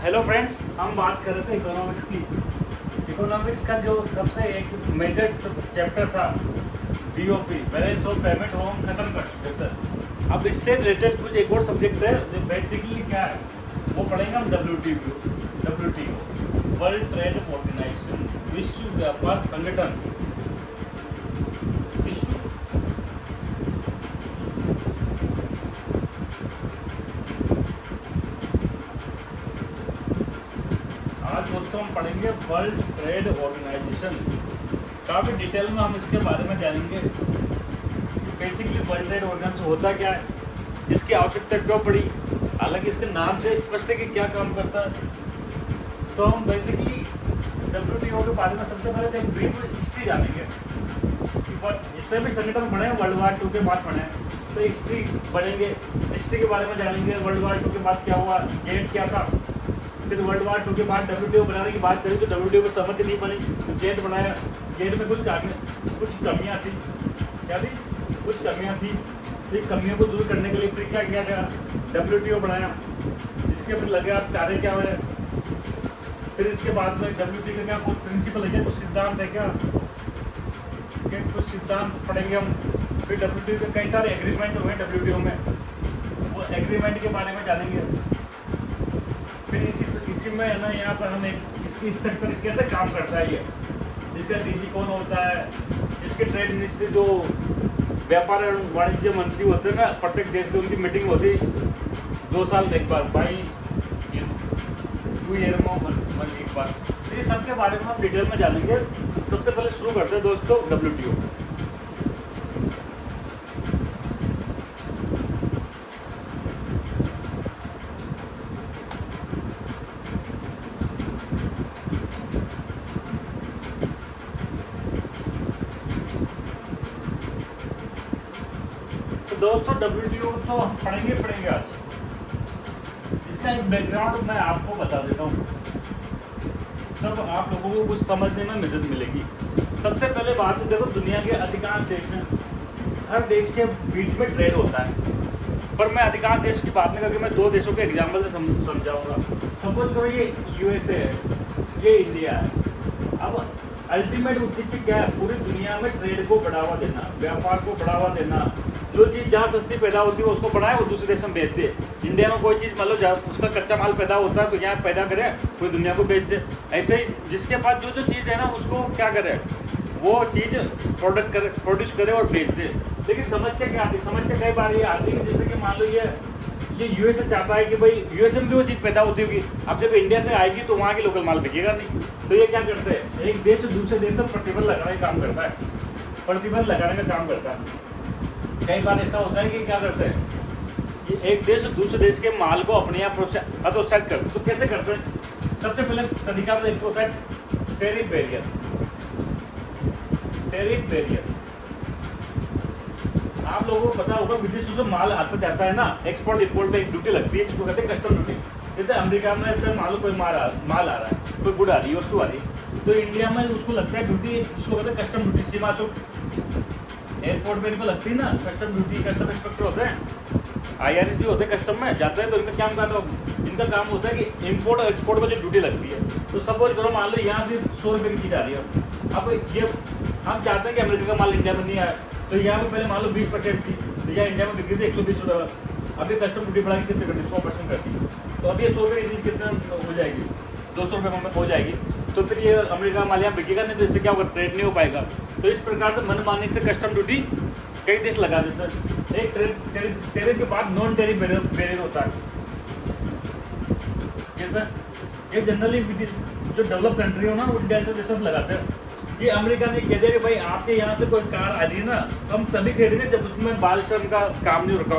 Hello friends, हम बात कर रहे थे इकोनॉमिक्स की। इकोनॉमिक्स का जो सबसे एक मेजर चैप्टर था बीओपी, बैलेंस ऑफ पेमेंट, वो हम खत्म कर चुके थे। अब इससे रिलेटेड कुछ एक और सब्जेक्ट है जो बेसिकली क्या है वो पढ़ेंगे हम डब्ल्यूटीओ, वर्ल्ड ट्रेड ऑर्गेनाइजेशन, विश्व व्यापार संगठन। विश्व आज दोस्तों हम पढ़ेंगे वर्ल्ड ट्रेड ऑर्गेनाइजेशन। काफ़ी डिटेल में हम इसके बारे में जानेंगे कि बेसिकली वर्ल्ड ट्रेड ऑर्गेनाइजेशन होता क्या है, इसकी आवश्यकता क्यों पड़ी। हालांकि इसके नाम से स्पष्ट है कि क्या काम करता है। तो हम बेसिकली डब्ल्यूटीओ के बारे में सबसे पहले एक ब्रीफ हिस्ट्री जानेंगे कि जितने भी संगठन बने वर्ल्ड वार II के बाद बने, तो हिस्ट्री बढ़ेंगे, हिस्ट्री के बारे में जानेंगे। वर्ल्ड वार II के बाद क्या हुआ, जेट क्या था, फिर वर्ल्ड वार II के बाद डब्ल्यूटीओ बनाने की बात चली तो डब्ल्यूटीओ में समझ नहीं बनी तो जेट बनाया। जेट में कुछ कमियां थी, क्या थी, कुछ कमियां थी। फिर कमियों को दूर करने के लिए फिर क्या किया गया, डब्ल्यूटीओ बनाया। इसके फिर लगे आप कार्य क्या हुए, फिर इसके बाद में डब्ल्यूटीओ का क्या कुछ प्रिंसिपल है, क्या कुछ सिद्धांत है, क्या कुछ सिद्धांत पढ़ेंगे हम। फिर डब्ल्यूटीओ के कई सारे एग्रीमेंट हुए डब्ल्यूटीओ में, वो एग्रीमेंट के बारे में जानेंगे। फिर इसी में है ना, यहाँ पर हम इसकी स्ट्रक्चर कैसे काम करता है, ये इसका डीजी कौन होता है, इसके ट्रेड मिनिस्ट्री जो व्यापार और वाणिज्य मंत्री होते हैं ना प्रत्येक देश की, उनकी मीटिंग होती है 2 साल में एक बार, 2 ईयर में एक बार। तो ये सब के बारे में हम डिटेल में जानेंगे। सबसे पहले शुरू करते हैं दोस्तों डब्ल्यूटीओ। तो दोस्तों डब्ल्यूटीओ तो हम पढ़ेंगे आज। इसका एक बैकग्राउंड मैं आपको बता देता हूँ, तब आप लोगों को कुछ समझने में मदद मिलेगी। सबसे पहले बात है, देखो दुनिया के अधिकांश देश हैं, हर देश के बीच में ट्रेड होता है, पर मैं अधिकांश देश की बात नहीं करके मैं 2 देशों के एग्जाम्पल से समझाऊंगा। सपोज करो ये यूएसए है, ये इंडिया है। अब अल्टीमेट उद्देश्य क्या है, पूरी दुनिया में ट्रेड को बढ़ावा देना, व्यापार को बढ़ावा देना। जो चीज़ जहाँ सस्ती पैदा होती है उसको बनाए और दूसरे देश में बेच दे। इंडिया में कोई चीज़ मान लो उसका कच्चा माल पैदा होता है तो यहाँ पैदा करे, कोई दुनिया को बेच दे। ऐसे ही जिसके पास जो चीज़ है ना उसको क्या करे, वो चीज़ प्रोड्यूस करे और बेच दे। लेकिन समस्या क्या आती है, समस्या कई बार ये आती है कि जैसे कि मान लो ये यूएसए चाहता है कि भाई यूएसए में भी वो चीज़ पैदा होती होगी, अब जब इंडिया से आएगी तो वहाँ की लोकल माल बिकेगा नहीं। तो ये क्या करते हैं, एक देश से दूसरे देश तक प्रतिबंध लगाने का काम करता है, प्रतिबंध लगाने का काम करता है। कई बार ऐसा होता है कि क्या करते हैं कि एक देश दूसरे देश के माल को अपने यहाँ प्रोत्साहित करते। तो कैसे करते हैं, सबसे पहले तरीका तो एक होता है टैरिफ बैरियर। टैरिफ बैरियर आप लोगों को पता होगा, विदेशों से माल आता जाता है ना, एक्सपोर्ट इंपोर्ट पे एक ड्यूटी लगती है जिसको कहते हैं कस्टम ड्यूटी। जैसे अमेरिका में से मान लो कोई माल आ रहा है, कोई गुड आ रही है, वस्तु आ रही है, तो इंडिया में उसको लगता है ड्यूटी, जिसको कहते हैं कस्टम ड्यूटी, सीमा शुल्क। एयरपोर्ट पे इनको लगती है ना कस्टम ड्यूटी, कस्टम इंस्पेक्टर होते हैं, IRS भी होते हैं कस्टम में जाते हैं। तो इनका काम होता है कि इंपोर्ट और एक्सपोर्ट में जो ड्यूटी लगती है, तो सपोज करो मान लो यहाँ से 100 रुपये की चीज़ आ रही है। अब ये हम चाहते हैं कि अमेरिका का माल इंडिया में नहीं आए, तो यहाँ पे पहले मान लो 20% थी, तो यहाँ इंडिया में बिक्री थी 120 रुपये। अभी कस्टम ड्यूटी बढ़ा के कितने करती, 100% करती। तो अब ये 100 रुपये की चीज़ कितने हो जाएगी, 200 रुपये में हो जाएगी। तो फिर ये अमेरिका का माल यहाँ बिकेगा नहीं, तो इससे क्या होगा, ट्रेड नहीं हो पाएगा। तो इस प्रकार से मनमानी से कस्टम ड्यूटी कई देश लगा देते हैं। एक टैरिफ के बाद नॉन टैरिफ बैरियर होता है। जैसे ये जनरली जो डेवलप कंट्री हो ना, वो इंडिया से जैसे लगाते हैं कि अमेरिका ने कह दिया कि भाई आपके यहाँ से कोई कार आ रही है ना, हम तभी खरीदेंगे जब उसमें बाल श्रम का काम नहीं रखा।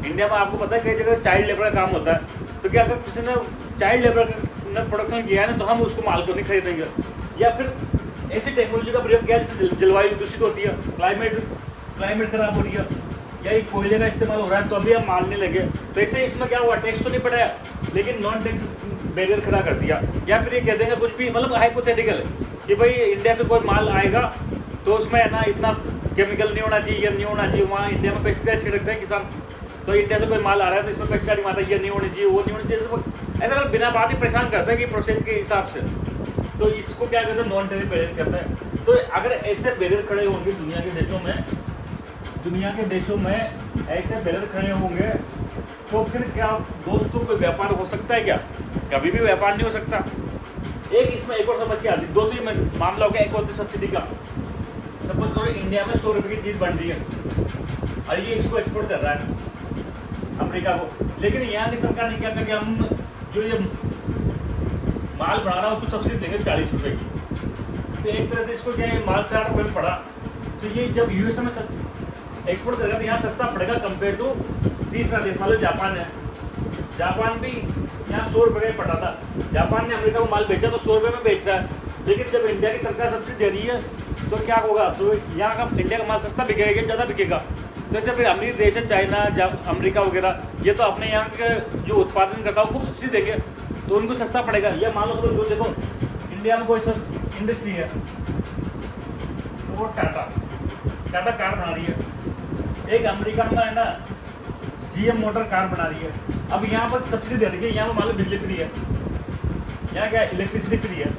इंडिया में आपको पता है कई जगह चाइल्ड लेबर का काम होता है, तो क्या अगर किसी ने चाइल्ड लेबर ने प्रोडक्शन किया है ना, तो हम उसको माल को नहीं खरीदेंगे। या फिर ऐसी टेक्नोलॉजी का प्रयोग किया जिससे जलवायु दूषित होती है, क्लाइमेट खराब हो रही है, या एक कोयले का इस्तेमाल हो रहा है, तो अभी हम माल नहीं लगे। तो ऐसे इसमें क्या हुआ, टैक्स तो नहीं पड़ाया लेकिन नॉन टैक्स बैरियर खड़ा कर दिया। या फिर ये कह देंगे कुछ भी, मतलब हाइपोथेटिकल कि भाई इंडिया से कोई माल आएगा तो उसमें है ना इतना केमिकल नहीं होना चाहिए, नहीं होना चाहिए। वहाँ इंडिया में पेस्टिसाइड छिड़कते हैं किसान, तो इंडिया से कोई माल आ रहा है तो इसमें पेस्टिसाइड आता है, ये नहीं होनी चाहिए, वो नहीं होनी चाहिए, ऐसा बिना बात ही परेशान करता है कि प्रोसेस के हिसाब से। तो इसको क्या कहते हैं, नॉन टेरिफ बैरियर कहते हैं। तो अगर ऐसे बैरियर खड़े होंगे दुनिया के देशों में ऐसे बैरियर खड़े होंगे तो फिर क्या दोस्तों कोई व्यापार हो सकता है क्या? कभी भी व्यापार नहीं हो सकता। इसमें एक और समस्या आती है, 2-3 मामला हो गया। एक होती सब्सिडी का, सपोज करो इंडिया में 100 रुपये की चीज़ बन रही है और ये इसको एक्सपोर्ट कर रहा है अमेरिका को, लेकिन यहाँ की सरकार ने क्या कहा कि हम जो ये माल बना रहा है उसको सब्सिडी देंगे 40 रुपये की। तो एक तरह से इसको क्या है, माल 60 रुपये में पड़ा, तो ये जब यूएसए में एक्सपोर्ट करेगा तो यहाँ सस्ता पड़ेगा कंपेयर टू तीसरा देश, मान लो जापान है। जापान भी यहाँ 100 रुपये का पड़ा था, जापान ने अमेरिका को माल बेचा तो 100 रुपये में बेच रहा है। लेकिन जब इंडिया की सरकार सब्सिडी दे रही है तो क्या होगा, तो यहाँ का इंडिया का माल सस्ता बिकेगा, ज़्यादा बिकेगा। जैसे फिर अमीर देश है चाइना, अमेरिका वगैरह, ये तो अपने यहाँ के जो उत्पादन करता है उनको सब्सिडी देंगे तो उनको सस्ता पड़ेगा। ये मान लो सब देखो इंडिया में कोई सब इंडस्ट्री है तो वो टाटा कार बना रही है, एक अमेरिका में है ना GM मोटर कार बना रही है। अब यहाँ पर सब्सिडी दे देंगे, यहाँ पर मान लो बिजली फ्री है, यहाँ क्या इलेक्ट्रिसिटी फ्री है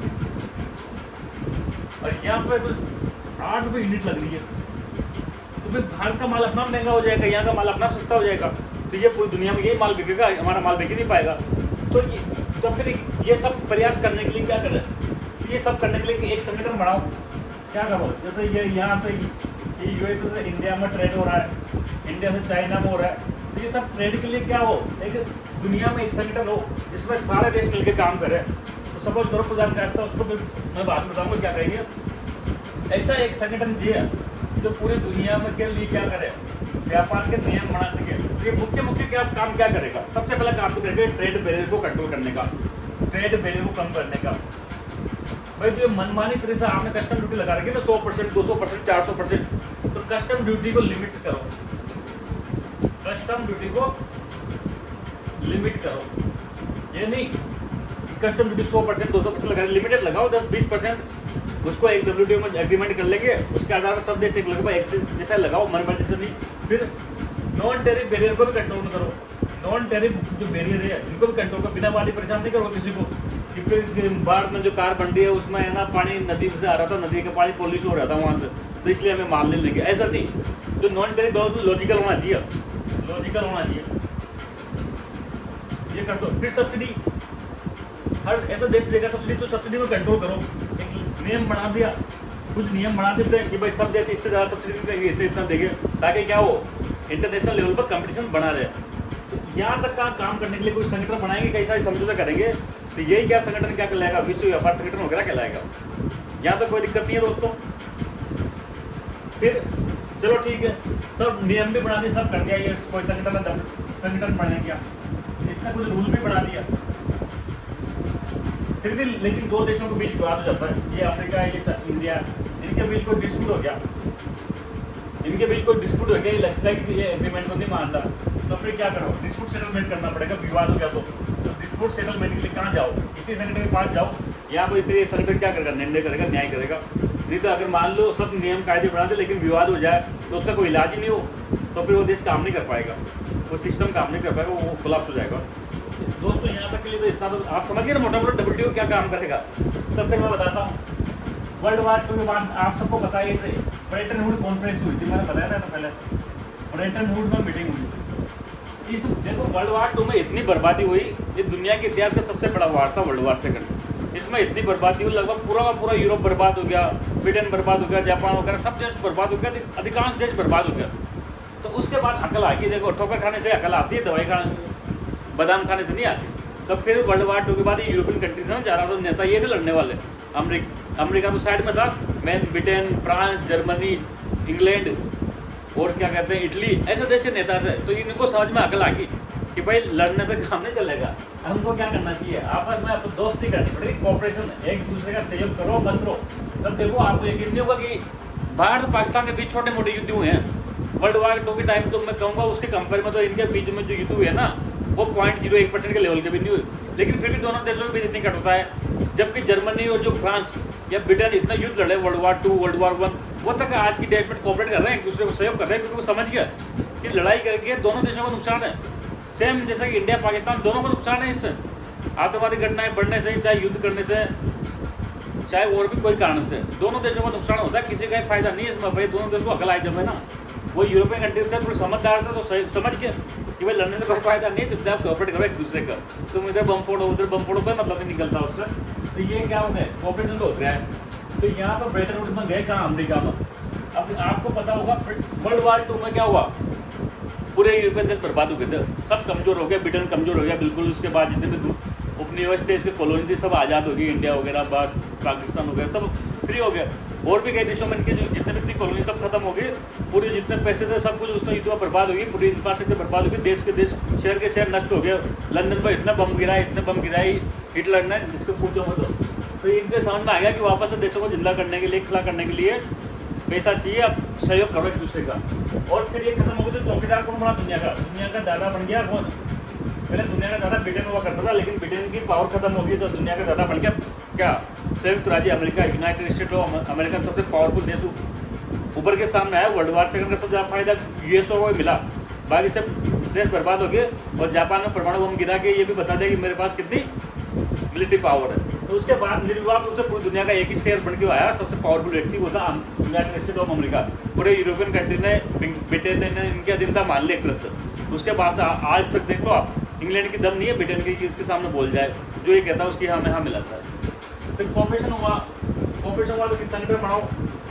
और यहाँ पर 8 रुपये यूनिट लग रही है, तो फिर भारत का माल अपना महंगा हो जाएगा, यहाँ का माल अपना सस्ता हो जाएगा, तो ये पूरी दुनिया में यही माल बिकेगा, हमारा माल बिक ही नहीं पाएगा। तो फिर ये सब प्रयास करने के लिए क्या करें, ये सब करने के लिए एक संगठन बनाओ। क्या करो, जैसे ये यहाँ से ये यूएसए से इंडिया में ट्रेड हो रहा है, इंडिया से चाइना में हो रहा है, तो ये सब ट्रेड के लिए क्या हो, एक दुनिया में एक संगठन हो जिसमें सारे देश मिलकर काम करें। तो सपोज करो प्रधान का उसको फिर मैं बाद में बताऊँगा क्या कहेंगे। ऐसा एक संगठन चाहिए जो पूरी दुनिया में के लिए क्या करे, व्यापार के नियम बना सके। तो ये मुख्य क्या काम क्या करेगा, सबसे पहला काम तो करेगा ट्रेड बैरियर को कंट्रोल करने का, ट्रेड बैरियर को कम करने का। भाई जो मनमानी तरह से आपने कस्टम ड्यूटी लगा रखी है तो 100%, 200%, 400%, तो कस्टम ड्यूटी को लिमिट करो, कस्टम ड्यूटी को लिमिट करो। ये नहीं कस्टम ड्यूटी 100%, 200% लगा, लिमिटेड लगाओ, 10-20%। उसको एक WTO में एग्रीमेंट कर लेंगे, उसके आधार पर सब देश एक लगे एक्सेस जैसा लगाओ, मनमानी से नहीं। फिर नॉन टेरिफ बैरियर को भी कंट्रोल करो, नॉन टेरिफ जो बैरियर है इनको भी कंट्रोल करो, बिना बात ही परेशान नहीं करो किसी को। कि फिर भारत में जो कार बन रही है उसमें है ना पानी नदी से आ रहा था, नदी का पानी पॉल्यूशन हो रहा था वहाँ से, तो इसलिए हमें मान लेंगे, ऐसा नहीं। जो नॉन टेरिफ बहुत लॉजिकल होना चाहिए, लॉजिकल होना चाहिए, ये कर दो। फिर सब्सिडी, हर ऐसा देश देगा सब्सिडी, तो सब्सिडी में कंट्रोल करो। एक नियम बना दिया, कुछ नियम बना देते हैं कि भाई सब देश इससे ज़्यादा सब्सिडी देंगे, इतना देंगे, ताकि क्या हो इंटरनेशनल लेवल पर कंपटीशन बना रहे। तो यहाँ तक का काम करने के लिए कोई संगठन बनाएंगे, कई सारे समझौता करेंगे, तो यही क्या संगठन क्या कहलाएगा, विश्व व्यापार संगठन वगैरह कहलाएगा। यहाँ तक कोई दिक्कत नहीं है दोस्तों। फिर चलो ठीक है, सब नियम भी बना दिए, सब कर दिया, ये कोई संगठन बने क्या, इसका कुछ रूल भी बना दिया, फिर भी लेकिन दो देशों के बीच विवाद हो जाता है, ये अफ्रीका ये इंडिया, इनके बीच कोई डिस्प्यूट हो गया, ये लगता है कि ये एग्रीमेंट को नहीं मानता, तो फिर क्या करो, डिस्प्यूट सेटलमेंट करना पड़ेगा। विवाद हो गया तो डिस्प्यूट सेटलमेंट के लिए कहाँ जाओ, इसी संगठन के पास जाओ, यहाँ कोई फिर ये संगठन क्या करेगा, निर्णय करेगा, न्याय करेगा। नहीं तो अगर मान लो सब नियम कायदे बना दे लेकिन विवाद हो जाए तो उसका कोई इलाज ही नहीं हो, तो फिर वो देश काम नहीं कर पाएगा, वो सिस्टम काम नहीं कर पाएगा, वो कोलैप्स हो जाएगा। दोस्तों यहाँ तक के लिए तो इतना तो आप समझिए ना मोटा मोटा WTO क्या काम करेगा। तो फिर मैं बताता हूँ, वर्ल्ड वार 2 के बाद आप सबको पता है इसे ब्रेटन वुड कॉन्फ्रेंस हुई थी, मैंने बताया था तो पहले, ब्रेटन वुड में मीटिंग हुई। इस देखो वर्ल्ड वार 2 में इतनी बर्बादी हुई, ये दुनिया के इतिहास का सबसे बड़ा वार था वर्ल्ड वार 2। इसमें इतनी बर्बादी हुई, लगभग पूरा का पूरा यूरोप बर्बाद हो गया, ब्रिटेन बर्बाद हो गया, जापान वगैरह सब देश बर्बाद हो गया, अधिकांश देश बर्बाद हो गया। तो उसके बाद अकल आ गई, देखो ठोकर खाने से अकल आती है, दवाई खाने बादाम खाने से नहीं आती। तो फिर वर्ल्ड वार 2 के बाद ये यूरोपियन कंट्रीज में ज़्यादातर नेता ये थे लड़ने वाले, अमेरिका तो साइड में था, main Britain, France, Germany, England और क्या कहते हैं इटली, ऐसे देश के नेता थे। तो इनको समझ में अकल आ गई कि भाई लड़ने से काम नहीं चलेगा, हमको क्या करना चाहिए, आपस में आपको दोस्ती करनी पड़ेगी, कोऑपरेशन, एक दूसरे का सहयोग करो, मत करो। तब देखो आपको यकीन नहीं होगा कि भारत और पाकिस्तान के बीच छोटे मोटे युद्ध हुए हैं वर्ल्ड वार 2 के टाइम, तो मैं कहूँगा उसके कंपेयर में तो इनके बीच में जो युद्ध हुए हैं ना वो 0.01% के लेवल के भी नहीं हुए, लेकिन फिर भी दोनों देशों के बीच इतनी कटुता है। जबकि जर्मनी और जो फ्रांस या ब्रिटेन इतना युद्ध लड़े, वर्ल्ड वार 2, वर्ल्ड वार 1, वो तक आज की डेट में कोऑपरेट कर रहे हैं, एक दूसरे को सहयोग कर रहे हैं, क्योंकि वो समझ गया कि लड़ाई करके दोनों देशों को नुकसान है। सेम जैसा कि इंडिया पाकिस्तान दोनों को नुकसान है इससे, आतंकवादी घटनाएं बढ़ने से, चाहे युद्ध करने से, चाहे और भी कोई कारण से, दोनों देशों को नुकसान होता है, किसी का फायदा नहीं है इसमें। भाई दोनों देशों को अकल आई जब है ना, वो यूरोपियन कंट्री थे, थोड़े समझदार थे, तो समझ के कि भाई लड़ने से कोई फायदा नहीं है, चुपचाप कोऑपरेट करो एक दूसरे का, तुम इधर बम फोड़ो उधर बम फोड़ो, कोई मतलब नहीं निकलता उसका। तो ये क्या हो गया, कोऑपरेशन तो हो गया है। तो यहाँ पर ब्रिटेन वुड्स में गए कहाँ, अमेरिका में। अब आपको पता होगा वर्ल्ड वार 2 में क्या हुआ, पूरे यूरोपियन देश बर्बाद हो गए थे, सब कमजोर हो गए, ब्रिटेन कमजोर हो गया बिल्कुल। उसके बाद जितने भी उपनिवेश थे, इसके कॉलोनी थी, सब आज़ाद हो गई, इंडिया वगैरह बाद पाकिस्तान हो गया, सब फ्री हो गए। और भी कई देशों में इनकी जो जितने भी थी कॉलोनी सब खत्म हो गई, पूरे जितने पैसे थे सब कुछ उसमें युद्ध में बर्बाद हो गई, पूरी इंफ्रास्ट्रक्चर बर्बाद हो गई, देश के देश, शहर के शहर नष्ट हो गए। लंदन पर इतना बम गिराई हिटलर ने, जिसको पूछो मत। तो इनके समझ में आ गया कि वापस से देशों को जिंदा करने के लिए, खिला करने के लिए पैसा चाहिए, अब सहयोग करो एक दूसरे का। और फिर ये खत्म हो गया, तो चौकीदार कौन बना दुनिया का दादा बन गया कौन। पहले दुनिया का दादा ब्रिटेन हुआ करता था, लेकिन ब्रिटेन की पावर खत्म हो गई, तो दुनिया का दादा बन गया क्या, संयुक्त राज्य America, United state of America, सबसे पावरफुल देश ऊपर के सामने आया। वर्ल्ड वार सेकंड का सबसे ज़्यादा फायदा यूएसओ को मिला, बाकी सब देश बर्बाद हो गए। और जापान में परमाणु बम गिरा के ये भी बता दिया कि मेरे पास कितनी मिलिट्री पावर है। तो उसके बाद निर्विवाद रूप से पूरी दुनिया का एक ही शेयर बन के आया, सबसे पावरफुल व्यक्ति वो था यूनाइटेड स्टेट ऑफ अमेरिका। पूरे यूरोपियन कंट्री ने, ब्रिटेन ने इनके अधीनता मान ली एक तरह से। उसके बाद से आज तक देख लो आप, इंग्लैंड की दम नहीं है ब्रिटेन की कि इसके सामने बोल जाए, जो ये कहता है उसकी हाँ में हाँ मिलाता है। फिर कॉपरेशन हुआ तो किस संगठन बनाओ,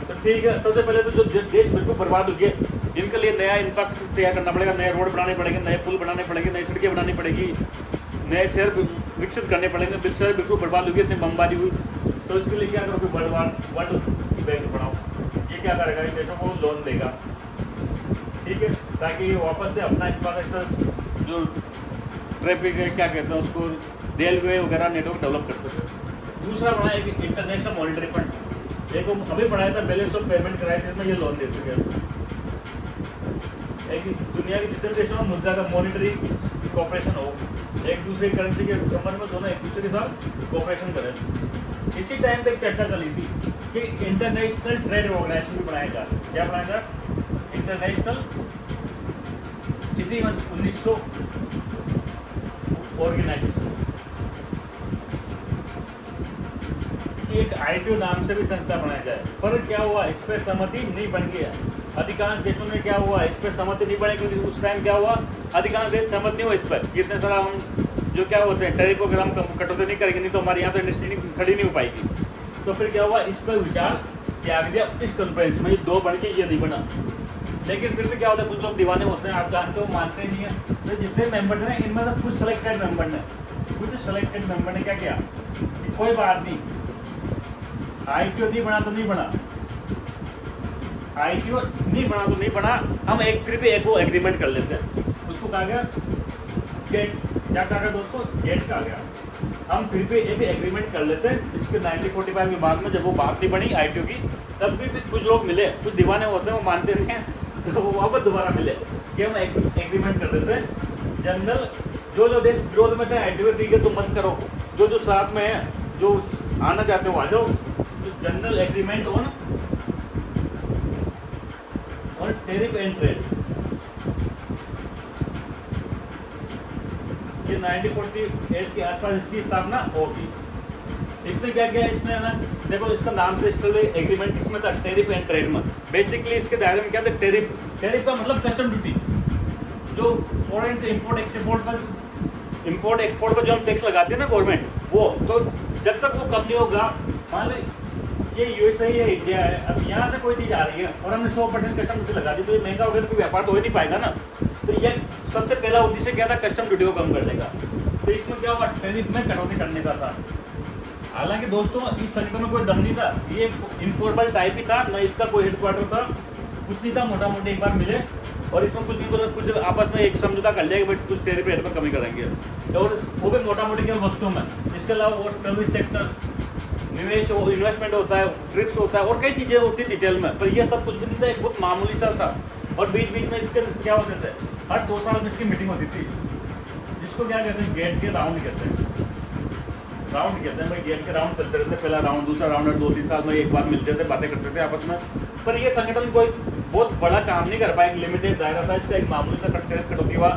तो ठीक है। सबसे पहले तो जो देश बिल्कुल बर्बाद हो गए, इनके लिए नया इंफ्रास्ट्रक्चर तैयार करना पड़ेगा, नए रोड बनाने पड़ेंगे, नए पुल बनाने पड़ेंगे, नई सड़कें बनानी पड़ेगी, नए शहर विकसित करने पड़ेंगे। शहर बिल्कुल बर्बाद हो गई, इतनी बमबारी हुई, तो इसके लिए क्या करोगे, वर्ल्ड बैंक बनाओ। ये क्या करेगा, इन देशों को लोन देगा, ठीक है, ताकि ये वापस से अपना इंफ्रास्ट्रक्चर जो ट्रैफिक है, क्या कहते हैं उसको, रेलवे वगैरह नेटवर्क डेवलप कर सके। दूसरा बना एक इंटरनेशनल मॉनिटरी फंड, एक अभी बनाया था बैलेंस ऑफ पेमेंट क्राइसिस में ये लोन दे सके। एक दुनिया के जितने देशों में मुद्रा का मॉनिटरी कोऑपरेशन हो, एक दूसरे करेंसी के संबंध में दोनों एक दूसरे के साथ कोऑपरेशन करें। इसी टाइम पे एक चर्चा चली थी कि इंटरनेशनल ट्रेड ऑर्गेनाइजेशन भी बनाया जाए। क्या बनाया जाए, इंटरनेशनल, इसी 1900 ऑर्गेनाइजेशन की एक ITO नाम से भी संस्था बनाया जाए। पर क्या हुआ, इस पर सहमति नहीं बन गया। अधिकांश देशों में क्या हुआ, इस पर सहमति नहीं बनी, क्योंकि उस टाइम क्या हुआ, अधिकांश देश सहमत नहीं हुआ इस पर। इतने सारा हम जो क्या होते हैं टैरिफ वगैरह हम कटौती नहीं करेंगे, नहीं तो हमारे यहाँ तो इंडस्ट्री खड़ी नहीं हो पाएगी। तो फिर क्या हुआ, इस पर विचार त्याग दिया इस कॉन्फ्रेंस में, ये दो बन के ये नहीं बना। लेकिन फिर भी क्या होता है, कुछ लोग दीवाने होते हैं, आप जानते हो, मानते नहीं है। तो जितने मेंबर हैं इनमें से कुछ सेलेक्टेड मेंबर ने क्या किया कि कोई बात नहीं, ITO नहीं बना तो नहीं बना, ITO नहीं बना तो नहीं बना, हम फिर भी एक वो एग्रीमेंट कर लेते हैं। उसको कहा गया गेट, क्या कहा गया दोस्तों, गेट कहा गया। हम फिर भी एक एग्रीमेंट कर लेते हैं। इसके 1945 के बाद में जब वो बात नहीं बनी ITO की, तब भी कुछ लोग मिले, कुछ दीवाने होते हैं, वो मानते नहीं हैं, तो वो वापस दोबारा मिले कि हम एग्रीमेंट कर देते हैं। जनरल जो देश विरोध में थे ITO, ठीक है तुम मत करो, जो साथ में है, जो आना चाहते हो आ जाओ। तो general agreement on tariff and trade, ये 1948 के आसपास इसकी स्थापना होगी। इसने क्या किया, इसने ना देखो इसका नाम से एग्रीमेंट किसमें था, टैरिफ एंड ट्रेड में। बेसिकली इसके दायरे में क्या था, टैरिफ का मतलब कस्टम ड्यूटी, जो फॉरेन से इम्पोर्ट एक्सपोर्ट पर जो हम टैक्स लगाते हैं ना गवर्नमेंट, वो तो जब तक वो कम नहीं होगा, मान लो ये USA है, इंडिया है, अब यहाँ से कोई चीज़ आ रही है और हमने 100% कस्टम ड्यूटी लगा दी, तो ये महंगा हो गया तो कोई व्यापार तो हो ही नहीं पाएगा ना। तो ये सबसे पहला उद्देश्य क्या था, कस्टम ड्यूटी को कम करने का। तो इसमें क्या हुआ, टैरिफ में कटौती करने का था। हालांकि दोस्तों इस संगठन में कोई दम नहीं था, ये इनफॉर्मल टाइप ही था, न इसका कोई हेडक्वार्टर था, कुछ नहीं था, मोटा मोटी एक बार मिले और इसमें कुछ आपस में एक समझौता कर लिया कि भाई कुछ टैरिफ रेट में कमी करेंगे, और वो भी मोटा मोटी केवल वस्तुओं में। इसके अलावा और सर्विस सेक्टर, निवेश इन्वेस्टमेंट होता है, ट्रिप्स होता है, और कई चीज़ें होती है डिटेल में, पर ये सब कुछ भी नहीं था, एक बहुत मामूली सा था। और बीच बीच में इसके क्या होते थे, हर 2 साल में इसकी मीटिंग होती थी, जिसको क्या कहते हैं, गेट के राउंड कहते हैं। राउंड कहते हैं भाई, गेट के राउंड चलते रहते, पहला राउंड, दूसरा राउंड, और 2-3 साल में एक बार मिलते थे, बातें करते थे आपस में। पर ये संगठन कोई बहुत बड़ा काम नहीं कर पाया, एक लिमिटेड दायरा था इसका, एक मामूली सा कटौती हुआ,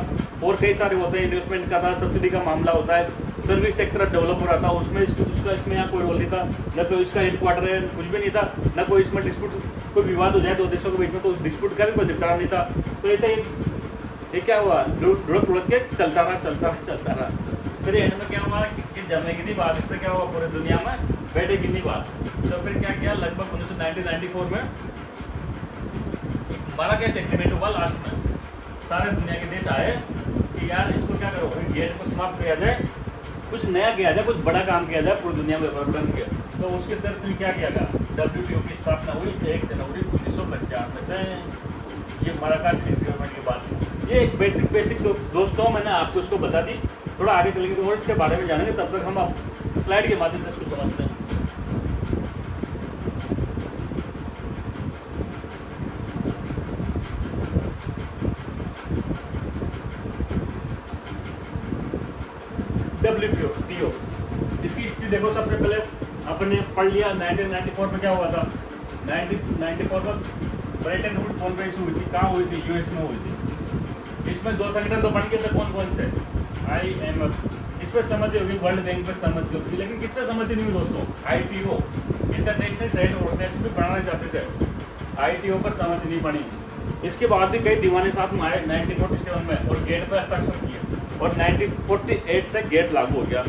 और कई सारे होते हैं, इन्वेस्टमेंट का था, सब्सिडी का मामला होता है, सर्विस सेक्टर डेवलप हो रहा था, उसमें उसका इसमें यहाँ कोई रोल नहीं था, न कोई इसका हेडक्वार्टर है, कुछ भी नहीं था, न कोई इसमें डिस्प्यूट, कोई विवाद हो जाए दो देशों के बीच में तो डिस्प्यूट का भी कोई निपटारा नहीं था। तो ऐसे ये क्या हुआ, ढुड़क के चलता रहा। फिर एंड में क्या हुआ कि जमेगी नहीं बात, इससे क्या हुआ पूरी दुनिया में बैठेगी नहीं बात। तो फिर क्या किया, लगभग 1994 में माराकेश एग्रीमेंट हुआ लास्ट में, सारे दुनिया के देश आए कि यार इसको क्या करो, गेट को समाप्त किया जाए, कुछ नया किया जाए, कुछ बड़ा काम किया जाए पूरी दुनिया में व्यापार के। तो उसके तहत फिर क्या किया गया, WTO की स्थापना हुई 1 जनवरी 1995 से। ये माराकेश एग्रीमेंट की बात, ये एक बेसिक दोस्तों मैंने आपको इसको बता दी, थोड़ा आगे चलेंगे तो और इसके बारे में जानेंगे, तब तक हम आप स्लाइड के माध्यम से इसको समझते हैं। WTO इसकी हिस्ट्री देखो, सबसे पहले अपने पढ़ लिया 1994 में क्या हुआ था। 1994 में ब्रेटन वुड्स कॉन्फ्रेंस हुई थी, कहाँ हुई थी, US में हुई थी। इसमें 2 संगठन तो बन गए थे, कौन से, IMF, इस पर सहमति होगी, वर्ल्ड बैंक पर सहमति होगी, लेकिन किस पर सहमति नहीं हुई दोस्तों, ITO इंटरनेशनल ट्रेड ऑर्गेनाइजेशन भी बनाना चाहते थे, ITO पर सहमति नहीं बनी। इसके बाद भी कई दीवाने साथ में आए 1947 में और गेट पर हस्ताक्षर किए, और 1948 से गेट लागू हो गया।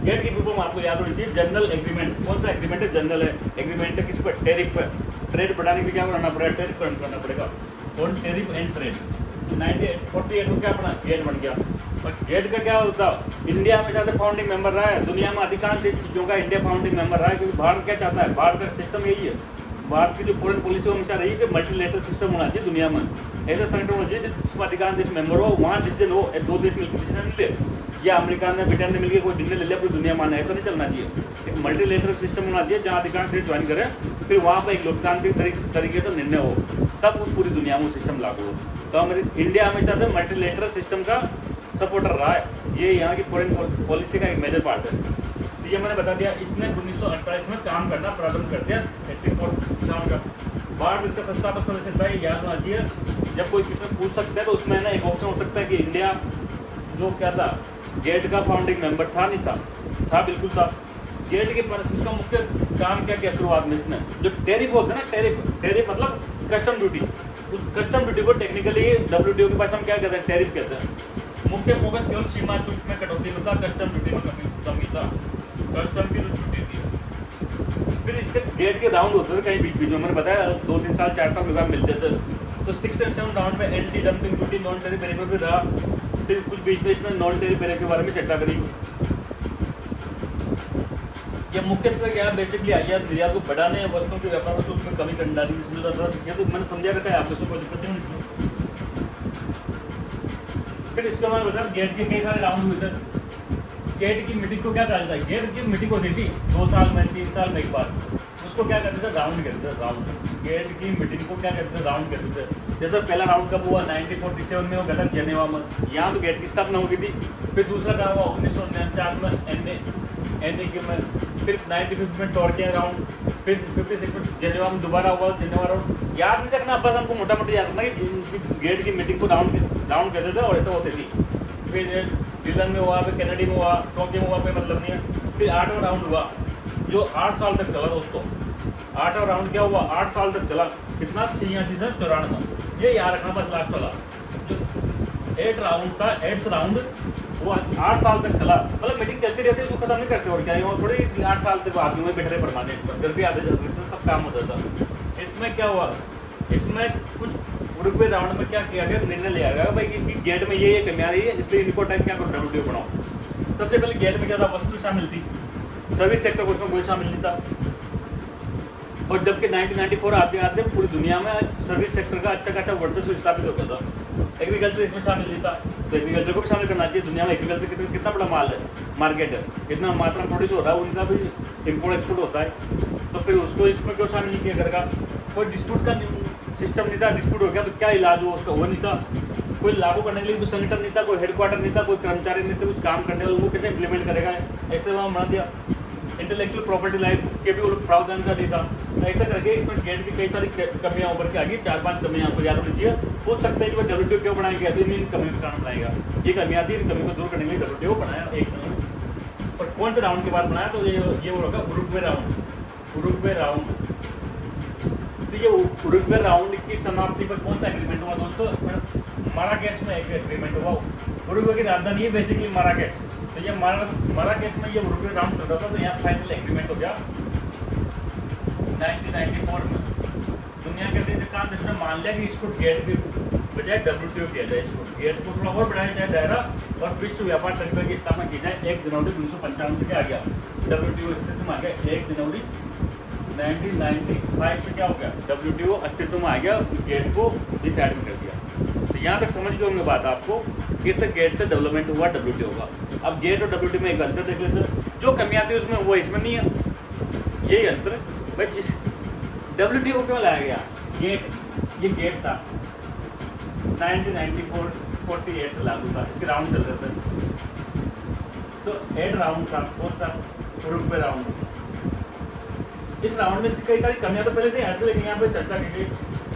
गेट की फुल फॉर्म आपको याद होनी चाहिए, जनरल एग्रीमेंट। कौन सा एग्रीमेंट है, जनरल है एग्रीमेंट है, किस पर, टैरिफ पर। ट्रेड बढ़ाने के लिए क्या करना पड़ेगा, टैरिफ करना पड़ेगा, और टैरिफ एंड ट्रेड। तो 1948 में क्या बना, गेट बन गया। और गेट का क्या होता, इंडिया हमेशा से फाउंडिंग मेंबर रहा है, दुनिया में अधिकांश चीज़ों का इंडिया फाउंडिंग मेंबर रहा है, क्योंकि भारत क्या चाहता है, भारत का सिस्टम यही है, भारत की जो फॉरेन पॉलिसी हमेशा रही है कि मल्टीलेटरल सिस्टम होना चाहिए दुनिया में, ऐसा संगठन होना चाहिए जिसमें अधिकांश देश मेंबर हो, वहाँ डिसीजन हो, 2 देश मिलकर डिसीजन नहीं ले, या अमेरिका ने ब्रिटेन ने मिलकर कोई निर्णय ले लिया पूरी दुनिया माने, ऐसा नहीं चलना चाहिए। एक मल्टीलेटरल सिस्टम होना चाहिए जहाँ अधिकांश देश ज्वाइन करें, फिर वहाँ पर एक लोकतांत्रिक तरीके से निर्णय हो, तब वो पूरी दुनिया में सिस्टम लागू हो। तो हमारी इंडिया हमेशा से मल्टीलेटरल सिस्टम का सपोर्टर रहा है, ये यहाँ की फॉरेन पॉलिसी का एक मेजर पार्ट है। तो ये मैंने बता दिया, इसने 1948 में काम करना प्रारंभ कर दिया, 84 का। भारत इसका संस्थापक सदस्य था, ये याद होना चाहिए। जब कोई किसी पूछ सकता है तो उसमें ना एक ऑप्शन हो सकता है कि इंडिया जो क्या था, गेट का फाउंडिंग मेंबर था, नहीं था बिल्कुल था। गेट के पर इसका मुख्य काम क्या किया शुरुआत में इसने, जो टैरिफ होता है ना, टैरिफ मतलब कस्टम ड्यूटी, उस कस्टम ड्यूटी को टेक्निकली WTO के पास हम क्या कहते हैं, टैरिफ कहते हैं। मुख्य फोकस केवल सीमा शुल्क में कटौती में था, कस्टम ड्यूटी में कमी था, कस्टम की जो ड्यूटी थी। फिर इसके गेट के राउंड होते थे कहीं बीच बीच में, मैंने बताया 2-3 साल 4 साल में मिलते थे। तो 6 और 7 राउंड में anti dumping duty, non tariff barrier पर भी रहा। फिर कुछ बीच में इसने नॉन टैरिफ बैरियर के बारे में चर्चा करी। ये मुख्यतः क्या है, बेसिकली आयात निर्यात को बढ़ाने, वस्तुओं के व्यापार शुल्क में कमी करने डाली था। ये तो मैंने समझा रखा है, आपको कोई दिक्कत नहीं। फिर इसके बाद बता, गेट के कई सारे राउंड हुए थे। गेट की मीटिंग को क्या कहा जाता है, गेट की मीटिंग होती थी 2 साल में 3 साल में एक बार, उसको क्या कहते थे, राउंड कहते थे, राउंड। गेट की मीटिंग को क्या कहते थे, राउंड कहते थे। जैसे पहला राउंड कब हुआ, 1947 में, वो गया था जेनेवा में, यहाँ तो गेट की स्थापना हो गई थी। फिर दूसरा क्या हुआ 1949 में NAQ में, फिर 1950 में टॉर्किया राउंड, फिर 56 में जेनेवा में दोबारा हुआ जेनेवा राउंड। याद नहीं रखना, बस हमको मोटा मोटी याद रखना कि गेट की मीटिंग को राउंड कहते थे और ऐसा होती थी। फिर डिलन में हुआ, फिर कैनेडी में हुआ, टोक्यो में हुआ, कोई मतलब नहीं है। फिर 8वां राउंड हुआ जो 8 साल तक चला दोस्तों। 8वां राउंड क्या हुआ, 8 साल तक चला, कितना 86 से 94, ये याद रखना बस। लास्ट वाला जो 8 राउंड था, 8th राउंड वो 8 साल तक चला, मतलब मीटिंग चलती रहती है, उसको खत्म नहीं करते। और क्या वो थोड़ी 8 साल तक आदमी में बैठ रहे परमानेंट पर, घर भी आते जाते थे, सब काम होता था। इसमें क्या हुआ, इसमें कुछ उरुग्वे राउंड में क्या किया गया, निर्णय लिया गया भाई कि गेट में ये कमी आ रही है, इसलिए इनको टाइप क्या करो, WTO बनाओ। सबसे पहले गेट में क्या था, वस्तु शामिल थी, सर्विस सेक्टर को उसमें कोई शामिल नहीं था। और जबकि 1994 आते आते पूरी दुनिया में सर्विस सेक्टर का अच्छा खासा वर्चस्व स्थापित हो गया था। एग्रीकल्चर इसमें शामिल नहीं था, तो एग्रीकल्चर को भी शामिल करना चाहिए। दुनिया में एग्रीकल्चर कितना बड़ा माल है, मार्केट है, इतना मात्रा में प्रोड्यूस हो रहा है, उनका भी इम्पोर्ट एक्सपोर्ट होता है। तो फिर उसको इसमें क्यों शामिल नहीं किया करेगा। कोई डिस्प्यूट का सिस्टम नहीं था, डिस्प्यूट हो गया तो क्या इलाज हो उसका, वो नहीं था। कोई लागू करने के लिए कोई संगठन नहीं था, कोई हेडक्वार्टर नहीं था, कोई कर्मचारी नहीं था, कुछ काम करने वाला, वो कैसे इंप्लीमेंट करेगा, ऐसे वहाँ बना दिया। इंटेलेक्चुअल प्रॉपर्टी राइट के भी प्रावधान कर दिया था। ऐसा करके इसमें गेट की कई सारी कमियां उभर के आ गई। 4-5 कमियां आपको याद होनी चाहिए। पूछ सकते हैं कि वो WTO क्यों बनाया गया, तो इन कमियों के कारण बनाएगा। ये कमियां थी, इन कमियों को दूर करने के लिए WTO बनाया एक। और कौन से राउंड के बाद बनाया, तो ये वो होगा उरुग्वे राउंड। उरुग्वे राउंड, तो ये उरुग्वे राउंड की समाप्ति पर कौन सा एग्रीमेंट हुआ दोस्तों? माराकेश में एक एग्रीमेंट हुआ। उरुग्वे की राजधानी है बेसिकली माराकेश। तो ये माराकेश में ये उरुग्वे राउंड चल रहा था, तो यहाँ फाइनल एग्रीमेंट हो गया 1994 में। दुनिया के अधिकांश देश ने मान लिया कि इसको गेट के बजाय WTO किया जाए, इसको गेट को थोड़ा और बढ़ाया जाए दायरा, और विश्व व्यापार संगठन की स्थापना की जाए 1 जनवरी 1995 से आ गया। WTO अस्तित्व में आ गया 1 जनवरी 1995 से। क्या हो गया? WTO अस्तित्व में आ गया, गेट को डिसाइड कर दिया। तो यहाँ तक समझ गए होंगे बात आपको, किस गेट से डेवलपमेंट हुआ WTO का। अब गेट और WTO में एक अंतर देख लेते हैं। जो कमियां थी उसमें वो इसमें नहीं है, यही अंतर। बट इस WTO क्यों लाया गया? गेट, ये गेट था 1994-48 से लागू था, इसके राउंड चल रहे थे। तो 8 राउंड था, कौन सा? Uruguay round. इस राउंड में इसकी कई सारी कमियां तो पहले से हट, लेकिन यहाँ पे चर्चा की गई।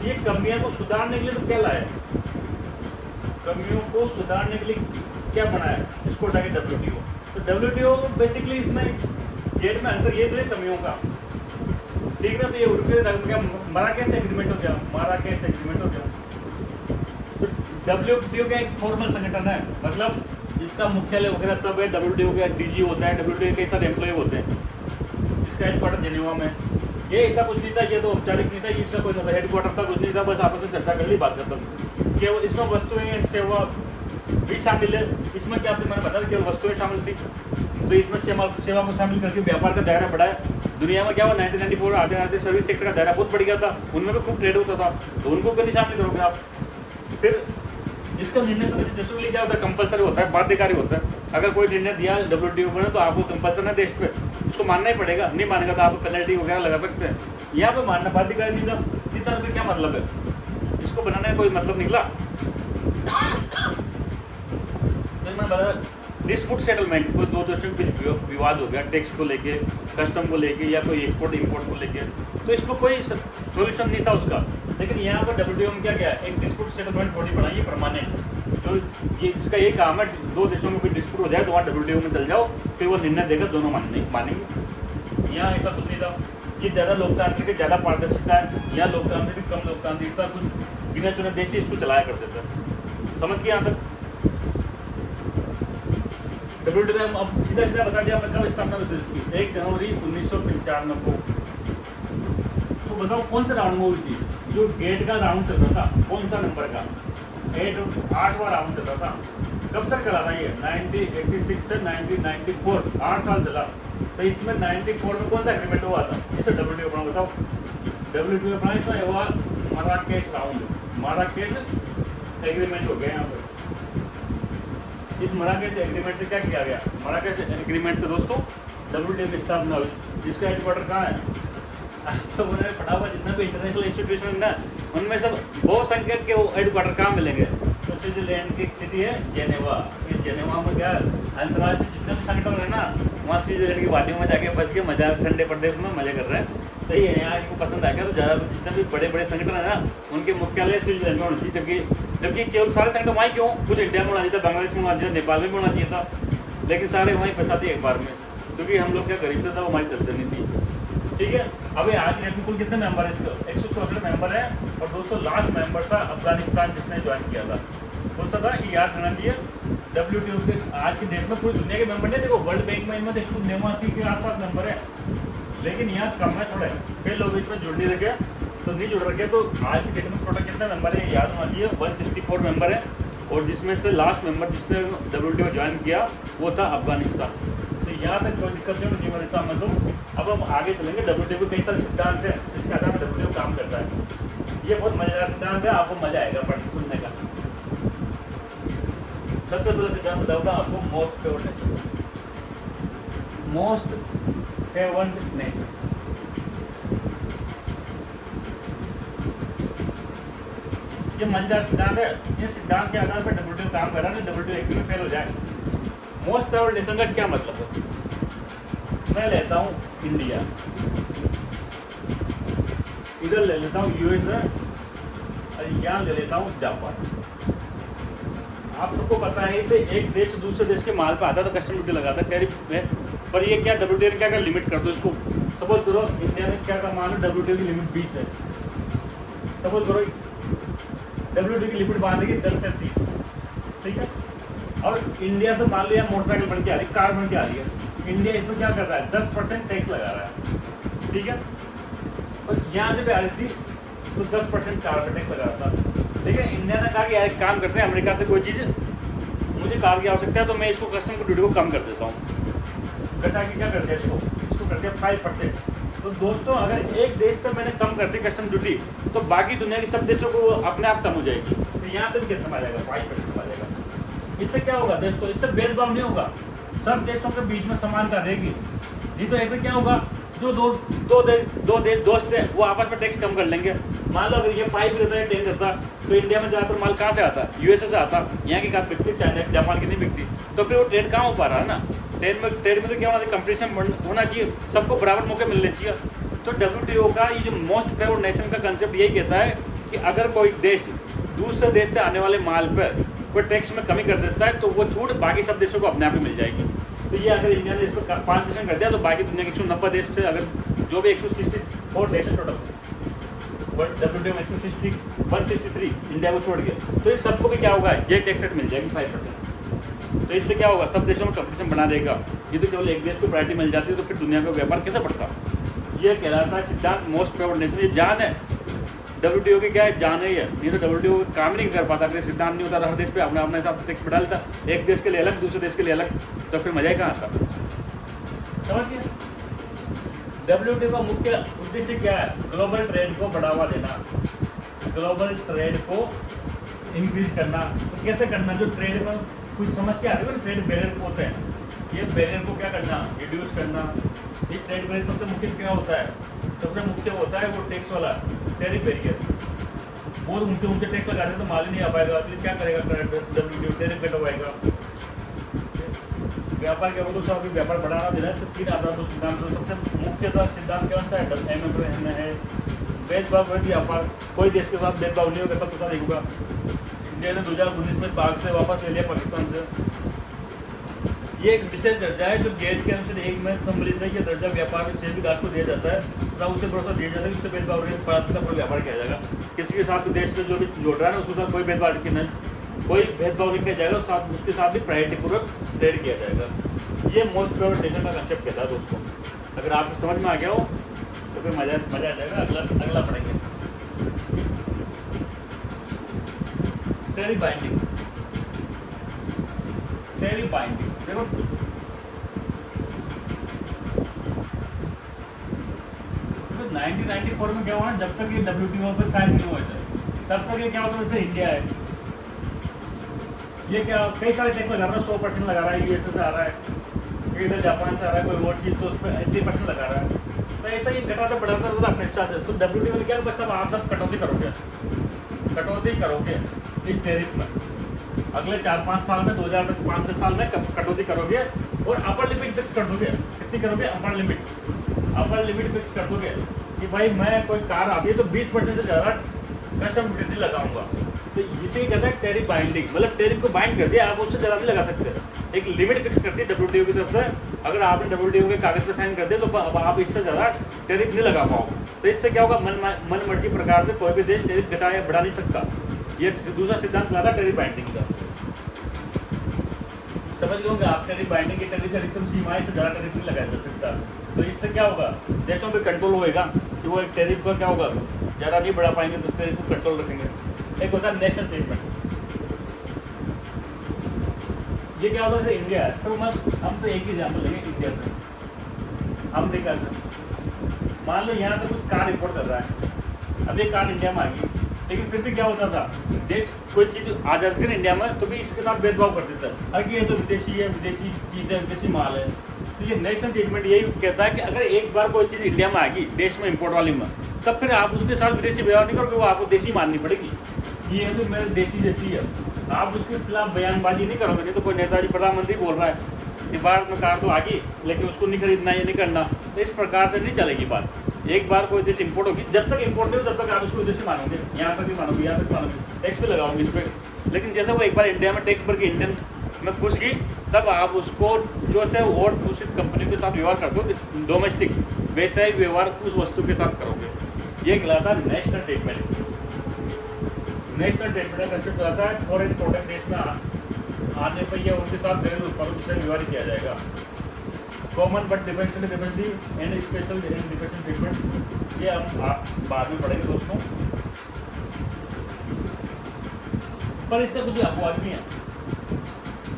ये कमियां को सुधारने के लिए तो क्या लाया? कमियों को सुधारने के लिए क्या बनाया? इसको हटा के WTO। तो WTO बेसिकली इसमें गेट में अंतर ये तो है कमियों का, ठीक है। तो ये उरुग्वे माराकेश एग्रीमेंट हो गया, माराकेश एग्रीमेंट हो गया। तो WTO का एक फॉर्मल संगठन है, मतलब जिसका मुख्यालय वगैरह सब है। WTO का DG होता है, WTO के कई सारे एम्प्लॉय होते हैं, जिसका हेडक्वार्टर जेनेवा में। ये ऐसा कुछ नहीं था, ये तो औपचारिक नहीं था, इसका कोई हेडक्वार्टर था, कुछ नहीं था, बस आपस में चर्चा कर ली, बात खत्म। केवल इसमें वस्तुएं एंड सेवा भी शामिल है। इसमें क्या मैंने बताया, केवल वस्तुएं शामिल थी, तो इसमें सेवा को शामिल करके व्यापार का दायरा बढ़ाया। दुनिया में क्या हुआ, 1994 आते आते सर्विस सेक्टर का दायरा बहुत बढ़ गया था, उनमें भी खूब ट्रेड होता था, तो उनको क्यों नहीं शामिल करोगे आप? फिर इसका निर्णय समिति देशों के लिए क्या होता है? कंपलसरी होता है, बाध्यकारी होता है। अगर कोई निर्णय दिया WTO ने तो आपको कंपलसरी है देश पे, उसको मानना ही पड़ेगा। नहीं मानेगा तो आप पेनल्टी वगैरह लगा सकते हैं। यहाँ पे मानना बाध्यकारी नहीं था। इस तरह पे क्या मतलब है? इसको बनाने का कोई मतलब निकला? तो मैं बता, डिस्प्यूट सेटलमेंट, कोई दो देशों के बीच विवाद हो गया टैक्स को लेके, कस्टम को लेके, या कोई एक्सपोर्ट इंपोर्ट को लेके, तो इसमें कोई सोल्यूशन नहीं था उसका। लेकिन यहाँ पर WTO में क्या किया? एक डिस्प्यूट सेटलमेंट बॉडी बनाई है परमानेंट, जो ये इसका एक काम है, दो देशों में कोई डिस्प्यूट हो जाए तो वहाँ WTO में चल जाओ, फिर वो निर्णय देगा, दोनों मानेंगे। यहाँ ऐसा कुछ नहीं था। ये ज़्यादा लोकतांत्रिक है, ज़्यादा पारदर्शिता है। यहाँ लोकतांत्रिक कम लोकतांत्रिकता, कुछ गिने चुने देश इसको चलाया करते थे। समझ गए यहाँ तक? WTO ने अब सीधा बता दिया कब स्थापना हुई इसकी, 1 जनवरी 1995 को। तो बताओ कौन सा राउंड में हुई थी? जो गेट का राउंड चल रहा था, कौन सा नंबर का? 8वां राउंड चल रहा था। कब तक चला था ये? 1986 से 1994, 8 साल चला। तो इसमें 94 में कौन सा एग्रीमेंट हुआ था? इसे WTO बना, बताओ। WTO बना, इसमें हुआ माराकेश राउंड, माराकेश एग्रीमेंट हो गया यहाँ पर। इस मराकेश एग्रीमेंट से क्या किया गया? मराकेश एग्रीमेंट से दोस्तों WTO की स्थापना हुई, जिसका हेडक्वार्टर कहाँ है? तो उन्होंने पढ़ा हुआ जितना भी इंटरनेशनल इंस्टीट्यूशन है ना, उनमें सब बहुसंख्यक के हेडक्वार्टर कहाँ मिलेंगे? तो स्विट्जरलैंड की सिटी है जेनेवा। ये जेनेवा में क्या अंतर्राष्ट्रीय जितने भी संगठन है ना, वहाँ स्विट्जरलैंड की वादियों में जाके बस के मजा, ठंडे प्रदेश में मजे कर रहे हैं। तो ये यहाँ आपको पसंद आ गया। तो ज़्यादा जितने भी बड़े बड़े संगठन है ना, उनके मुख्यालय स्विट्जरलैंड में होना चाहिए। जबकि केवल सारे संगठन वहीं क्यों? कुछ इंडिया में होना चाहिए था, बांग्लादेश में होना चाहिए, नेपाल में भी होना चाहिए था, लेकिन सारे वहीं फंसाते एक बार में, क्योंकि हम लोग क्या गरीब से था, वो हमारी चलते नहीं थी। ठीक है। अभी आज की डेट में कुल कितने मेंबर है इसका? 164 मेंबर है, और 200 लास्ट मेंबर था अफगानिस्तान जिसने ज्वाइन किया था। कौन सा था ये याद रखना चाहिए। WTO के आज की डेट में पूरी दुनिया के मेंबर नहीं, देखो वर्ल्ड बैंक में इनमें 189 के आसपास मेंबर है, लेकिन यहाँ कम है थोड़े, कई लोग इसमें जुड़ नहीं रखे, तो नहीं जुड़ रखे। तो आज की डेट में टोटल कितने मेंबर है याद होना चाहिए, 164 मेंबर है, और जिसमें से लास्ट मेंबर जिसने WTO ज्वाइन किया वो था अफगानिस्तान। तो यहाँ तक कोई दिक्कत नहीं होगी मेरे सामने। तो अब हम आगे चलेंगे। WTO के कई सारे सिद्धांत हैं जिसके आधार पर WTO काम करता है। ये बहुत मजेदार सिद्धांत है, आपको मजा आएगा पढ़ सुनने का। सबसे पहला सिद्धांत बताऊंगा आपको, मोस्ट फेवर्ड नेशन। ये मजेदार सिद्धांत है। ये सिद्धांत के आधार पर WTO काम कर रहा है, WTO एक में फेल हो जाए। मोस्ट फेवर्ड नेशन का क्या मतलब है? मैं लेता हूँ इंडिया, इधर ले लेता हूँ USA और यहाँ ले लेता हूँ जापान। आप सबको पता है इसे एक देश दूसरे देश के माल पर आता तो कस्टम ड्यूटी लगाता टैरिफ में, पर ये क्या WTO ने क्या कर लिमिट कर दो इसको। सपोज करो इंडिया में क्या का मान लो WTO की लिमिट 20 है, सपोज करो WTO की लिमिट बांध देगी 10 से 30, ठीक है। और इंडिया से मान लिया मोटरसाइकिल बन के आ रही है, कार बन के आ रही है, इंडिया इसमें क्या कर रहा है 10% टैक्स लगा रहा है, ठीक है। और यहाँ से भी आ रही थी तो 10% कार पर टैक्स लगा रहा था। लेकिन इंडिया ने कहा कि यार एक काम करते हैं, अमेरिका से कोई चीज़ मुझे कार की आवश्यकता है तो मैं इसको कस्टम ड्यूटी को कम कर देता हूँ, घटा के क्या करते हैं इसको कर दिया 5%। तो दोस्तों अगर एक देश से मैंने कम कर दी कस्टम ड्यूटी तो बाकी दुनिया के सब देशों को अपने आप कम हो जाएगी। तो यहाँ से भी कितना आ जाएगा 5% आ जाएगा। इससे क्या होगा दोस्तों, इससे भेदभाव नहीं होगा, सब देशों के बीच में समानता रहेगी। नहीं तो ऐसे क्या होगा, जो दो देश दोस्त है वो आपस में टैक्स कम कर लेंगे। मान लो अगर ये पाइप रहता है टेन रहता तो इंडिया में ज़्यादातर माल कहाँ से आता, USA से आता, यहाँ की कहाँ बिकती, चाइना जापान की नहीं बिकती, तो फिर वो ट्रेड कहाँ हो पा रहा है ना। ट्रेड में तो क्या होना चाहिए, कंपटीशन होना चाहिए, सबको बराबर मौके मिलने चाहिए। तो WTO का ये जो मोस्ट फेवर्ड नेशन का कंसेप्ट यही कहता है कि अगर कोई देश दूसरे देश से आने वाले माल पर कोई टैक्स में कमी कर देता है तो वो छूट बाकी सब देशों को अपने आप ही मिल जाएगी। तो ये अगर इंडिया ने इस पर 5% कर दिया तो बाकी दुनिया के 190 देश से अगर जो भी 164 देश है टोटल, WTO में 163 इंडिया को छोड़ के, तो इन सबको भी क्या होगा, ये टैक्स रेट मिल जाएगी 5%। तो इससे क्या होगा, सब देशों में कंपटीशन बना देगा। ये तो केवल एक देश को प्रायोरिटी मिल जाती है तो फिर दुनिया का व्यापार कैसे बढ़ता। ये कहलाता है सिद्धांत मोस्ट फेवर्ड नेशन। ये जान है WTO की, क्या है, जान है ये। नहीं तो WTO काम नहीं कर पाता अगर सिद्धांत नहीं होता, हर देश पे अपना अपना हिसाब से टैक्स बढ़ा लेता, एक देश के लिए अलग दूसरे देश के लिए अलग, तो फिर मजा ही कहाँ आता। समझ गए। WTO का मुख्य उद्देश्य क्या है, ग्लोबल ट्रेड को बढ़ावा देना, ग्लोबल ट्रेड को इंक्रीज करना। तो कैसे करना, जो ट्रेड में कुछ समस्या आ रही है ना, ट्रेड बैरियर होते हैं, ये बैरियर को क्या करना, रिड्यूस करना। ये ट्रेड बैरियर सबसे मुख्य क्या होता है, सबसे मुख्य होता है वो टैक्स वाला टैरिफ बैरियर। बहुत ऊंचे टैक्स लगा रहे तो माल ही नहीं आ पाएगा, तो क्या करेगा WTO, टैरिफ कटवाएगा। व्यापार के अवरोध से व्यापार बढ़ाना देना, 3 आधार सिद्धांत। सबसे मुख्यतः सिद्धांत कौन सा है, भेदभाव व्यापार, कोई देश के साथ भेदभाव नहीं होगा, सबके साथ एक होगा। इंडिया ने 2019 में पाक से वापस ले लिया, पाकिस्तान से। ये एक विशेष दर्जा है जो गेट के अनुसार 1 में सम्मिलित है। ये दर्जा व्यापार से विकास को दिया जाता है, तथा उसे भरोसा दिया जाता है कि उससे भेदभाव पर व्यापार किया जाएगा। किसी के साथ देश में जो भी जोड़ रहा है ना, उसके साथ कोई भेदभाव नहीं, कोई भेदभाव नहीं किया जाएगा, उसके साथ भी प्रायोरिटी पूर्वक ट्रेड किया जाएगा। ये मोस्ट फेवर्ड नेशन का कंसेप्ट कहता है दोस्तों। अगर आपको समझ में आ गया हो तो फिर मजा आ जाएगा। अगला पढ़ेंगे टैरिफ बाइंडिंग। टैरिफ बाइंडिंग देखो, तो 1994 में क्या हुआ ना, जब तक ये WTO पर साइन नहीं हुए थे तब तक ये क्या होता है, जैसे इंडिया है, ये क्या कई सारे टैक्स लगा रहा है, 100% लगा रहा है, USA से आ रहा है, इधर जापान से आ रहा है, कोई और चीज़ तो उस पर 80% लगा रहा है। तो ऐसा ही घटाता बढ़ाता रहता अपने इच्छा से। तो WTO ने क्या, बस सब आप सब कटौती करोगे इस टैरिफ में, अगले 4-5 साल में, 2005-10 साल में कटौती करोगे और अपर लिमिट फिक्स कर दोगे। कितनी करोगे, अपर लिमिट फिक्स कर दोगे कि भाई मैं कोई कार आती है तो 20% से ज़्यादा कस्टम ड्यूटी लगाऊंगा। तो इसे कहते हैं टैरिफ बाइंडिंग, मतलब टैरिफ को बाइंड कर दिया, आप उससे ज़्यादा नहीं लगा सकते। एक लिमिट फिक्स करती है WTO की तरफ से, अगर आपने WTO के कागज़ पर साइन कर दिया तो अब आप इससे ज़्यादा टैरिफ नहीं लगा पाओगे। तो इससे क्या होगा, मन मर्जी प्रकार से कोई भी देश टैरिफ घटा या बढ़ा नहीं सकता। ये दूसरा सिद्धांत लाता टैरिफ बाइंडिंग का। समझ गए आप, टैरिफ बाइंडिंग की टैरिफ अधिकतम सीमाएं से ज़्यादा टैरिफ नहीं लगाया जा सकता। तो इससे क्या होगा, देशों पे कंट्रोल होएगा कि वो एक टैरिफ का क्या होगा, ज़्यादा नहीं बढ़ा पाएंगे तो टैरिफ को कंट्रोल रखेंगे। एक होता है नेशनल ट्रीटमेंट। ये क्या होता है, जैसे इंडिया है तो हम तो एक ही एग्जाम्पल लेंगे इंडिया से, अमेरिका से। मान लो यहाँ तो कुछ कार इम्पोर्ट कर रहा है, अब ये कार इंडिया में आ गई, लेकिन फिर भी क्या होता था, देश कोई चीज़ आ जाती है ना इंडिया में तो भी इसके साथ भेदभाव कर देता है, अरे ये तो विदेशी है, विदेशी चीज़ है, विदेशी माल है। तो ये नेशनल ट्रीटमेंट यही कहता है कि अगर एक बार कोई चीज़ इंडिया में आ गई देश में इम्पोर्ट वाली में, तब फिर आप उसके साथ विदेशी व्यवहार नहीं करोगे, वो आपको देशी माननी पड़ेगी। ये भी मेरे देशी जैसी है, आप उसके खिलाफ बयानबाजी नहीं करोगे। नहीं तो कोई नेताजी प्रधानमंत्री बोल रहा है कि भारत में कार तो आ गई लेकिन उसको नहीं खरीदना, ये नहीं करना, तो इस प्रकार से नहीं चलेगी बात। एक बार कोई देश इंपोर्ट होगी, जब तक इंपोर्ट नहीं हो तब तक आप उसको उद्देश्य मानोगे, यहाँ तक भी मानोगे, यहाँ तक मानोगे, टैक्स भी लगाओगे इस पर। लेकिन जैसे वो एक बार इंडिया में टैक्स भर के इंडियन में घुस गई, तब आप उसको जो से और दूसरी कंपनी के साथ व्यवहार करते हो डोमेस्टिक, वैसा ही व्यवहार उस वस्तु के साथ करोगे। ये कहलाता है नेशनल ट्रीटमेंट। नेशनल ट्रीटमेंट का कंसेप्ट कहता है फॉरेन प्रोडक्ट देश में आने पर यह उनके साथ घरेलू उत्पादों से व्यवहार किया जाएगा। Common but differential and special and differential treatment, ये हम बाद में पढ़ेंगे दोस्तों। पर इसका कुछ अपवाद भी है।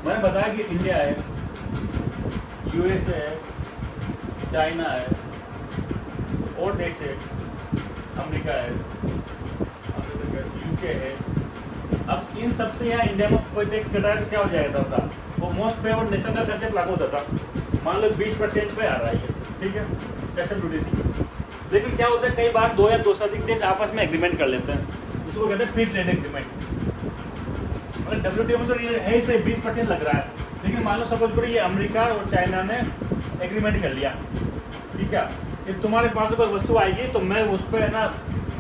मैंने बताया कि इंडिया है, यूएसए है, चाइना है, और देश है, अमेरिका है, यूके है। अब इन सबसे यहाँ इंडिया में कोई टैक्स घटाया तो क्या हो जाएगा था, वो मोस्ट फेवर्ड नेशन का कंसेप्ट लागू होता था। मान लो 20% पे आ रहा है, ठीक है, कस्टम ड्यूटी थी। लेकिन क्या होता है, कई बार 2 या 2 से अधिक देश आपस में एग्रीमेंट कर लेते हैं, इसको कहते हैं फ्री ट्रेड एग्रीमेंट। मतलब WTO में तो ये है ही से 20% लग रहा है, लेकिन मान लो सपोज करो ये अमेरिका और चाइना ने एग्रीमेंट कर लिया, ठीक है, कि तुम्हारे पास कोई वस्तु आएगी तो मैं उस पर है ना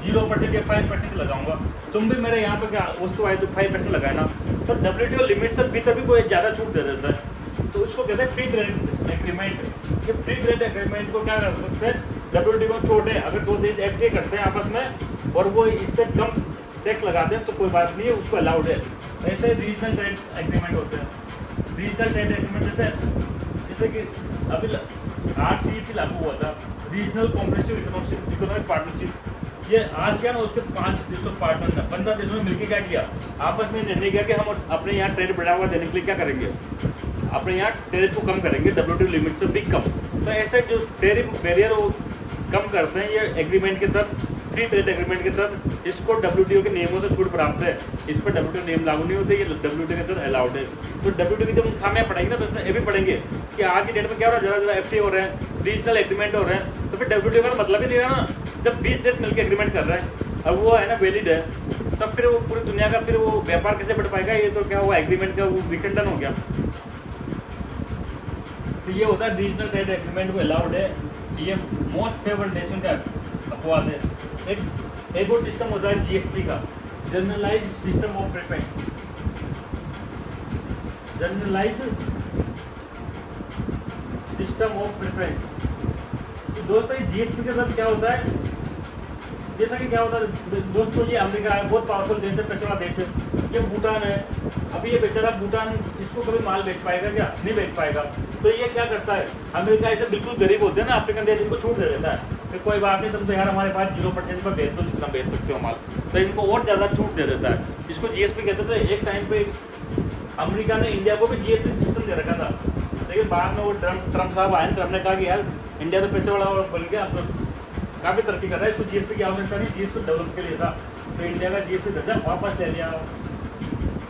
0% या 5% लगाऊंगा, तुम भी मेरे यहाँ पे क्या वस्तु आए तो 5% लगाए ना। तो WTO लिमिट से भीतर भी कोई ज़्यादा छूट दे देता है, तो इसको कहते हैं फ्री ट्रेड एग्रीमेंट। ये फ्री ट्रेड एग्रीमेंट को क्या कर सकते हैं, WTO को छोड़े अगर 2 देश FTA करते हैं आपस में और वो इससे कम टैक्स लगाते हैं तो कोई बात नहीं है, उसको अलाउड है। ऐसे रीजनल ट्रेड एग्रीमेंट होते हैं। रीजनल ट्रेड एग्रीमेंट जैसे कि अभी RCEP लागू हुआ था, रीजनल कॉम्प्रिहेंसिव इकोनॉमिक पार्टनरशिप। ये आसियान और उसके 5 देशों पार्टनर था, 15 देशों ने मिलकर क्या किया, आपस में निर्णय किया कि हम अपने यहाँ ट्रेड बढ़ावा देने के लिए क्या करेंगे, अपने यहाँ टैरिफ को कम करेंगे, WTO लिमिट से भी कम। तो ऐसे जो टैरिफ बैरियर वो कम करते हैं, ये एग्रीमेंट के तहत, फ्री ट्रेड एग्रीमेंट के तहत इसको WTO के नियमों से छूट प्राप्त है। इस पर WTO नियम लागू नहीं होते, ये WTO के तहत अलाउड है। तो WTO की जब हम खामियां पढ़ेंगे ना, तो इसमें ये भी पढ़ेंगे कि आज की डेट में क्या हो रहा है, ज़रा FTA हो रहे हैं, रीजनल एग्रीमेंट हो रहे हैं, तो फिर WTO का मतलब ही नहीं रहा ना। जब 20 देश मिलकर एग्रीमेंट कर रहे हैं, अब वो है ना वैलिड है, तब फिर वो पूरी दुनिया का फिर वो व्यापार कैसे बढ़ पाएगा, ये तो क्या हुआ, एग्रीमेंट का वो विखंडन हो गया। तो ये होता है रीजनल ट्रेड एग्रीमेंट को अलाउड है, ये मोस्ट फेवर्ड नेशन का अपवाद है। एक और सिस्टम होता है GSP का, generalise system of preference. Generalise system of preference. तो दोस्तों ये GSP के साथ क्या होता है, जैसा कि क्या होता है दोस्तों, ये अमेरिका है, बहुत पावरफुल देश है, पैसे वाला देश है। ये भूटान है, अभी ये बेचारा भूटान इसको कभी माल बेच पाएगा क्या, नहीं बेच पाएगा। तो ये क्या करता है, अमेरिका ऐसे बिल्कुल गरीब होते हैं ना अफ्रीकन देश, इनको छूट दे देता है कि कोई बात नहीं, तुम तो यार हमारे पास 0% पर बेच दो, जितना बेच सकते हो माल, तो इनको और ज़्यादा छूट दे देता है। इसको GSP कहते थे। एक टाइम पे अमेरिका ने इंडिया को भी GSP सिस्टम दे रखा था, लेकिन बाद में वो ट्रम्प साहब आए, ट्रम्प ने कहा कि यार इंडिया तो पैसे वाला बन गया, अब तो काफ़ी तरक्की कर रहा है, इसको GSP की आवश्यकता नहीं, GSP डेवलप के लिए था, तो इंडिया का GSP दर्जा वापस ले लिया।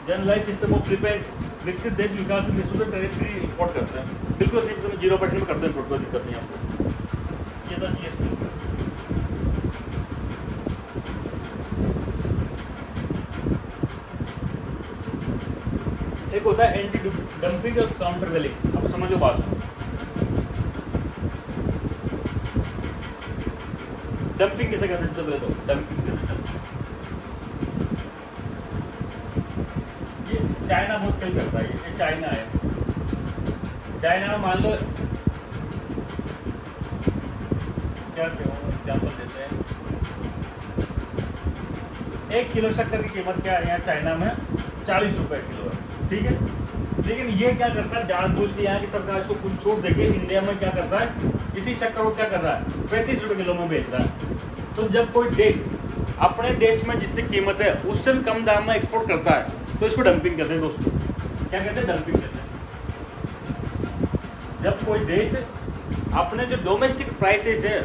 जनरलाइज सिस्टम ऑफ प्रेफरेंस, विकसित देश विकास देशों से टैरिफ फ्री इम्पोर्ट करते हैं, बिल्कुल 0% में करते हैं इम्पोर्ट, कोई दिक्कत नहीं आपको। ये था GSP। एक होता है एंटी डंपिंग और काउंटर वैलिंग। अब समझो बात, डंपिंग किसे कहते हैं, सबसे तो डंपिंग ये चाइना बहुत कल करता है, ये चाइना है। चाइना में मान लो क्या एग्जाम्पल देते हैं, 1 किलो शक्कर की कीमत क्या है यहाँ चाइना में, 40 रुपए किलो है, ठीक है। लेकिन ये क्या करता है, जानबूझ के यहाँ की सरकार इसको कुछ छूट देके इंडिया में क्या करता है, इसी शक्कर को क्या कर रहा है, 35 रुपए किलो में बेच रहा है। तो जब कोई देश अपने देश में जितनी कीमत है उससे भी कम दाम में एक्सपोर्ट करता है, तो इसको डंपिंग कहते हैं दोस्तों। क्या कहते हैं, डंपिंग कहते हैं। जब कोई देश अपने जो डोमेस्टिक प्राइसेस है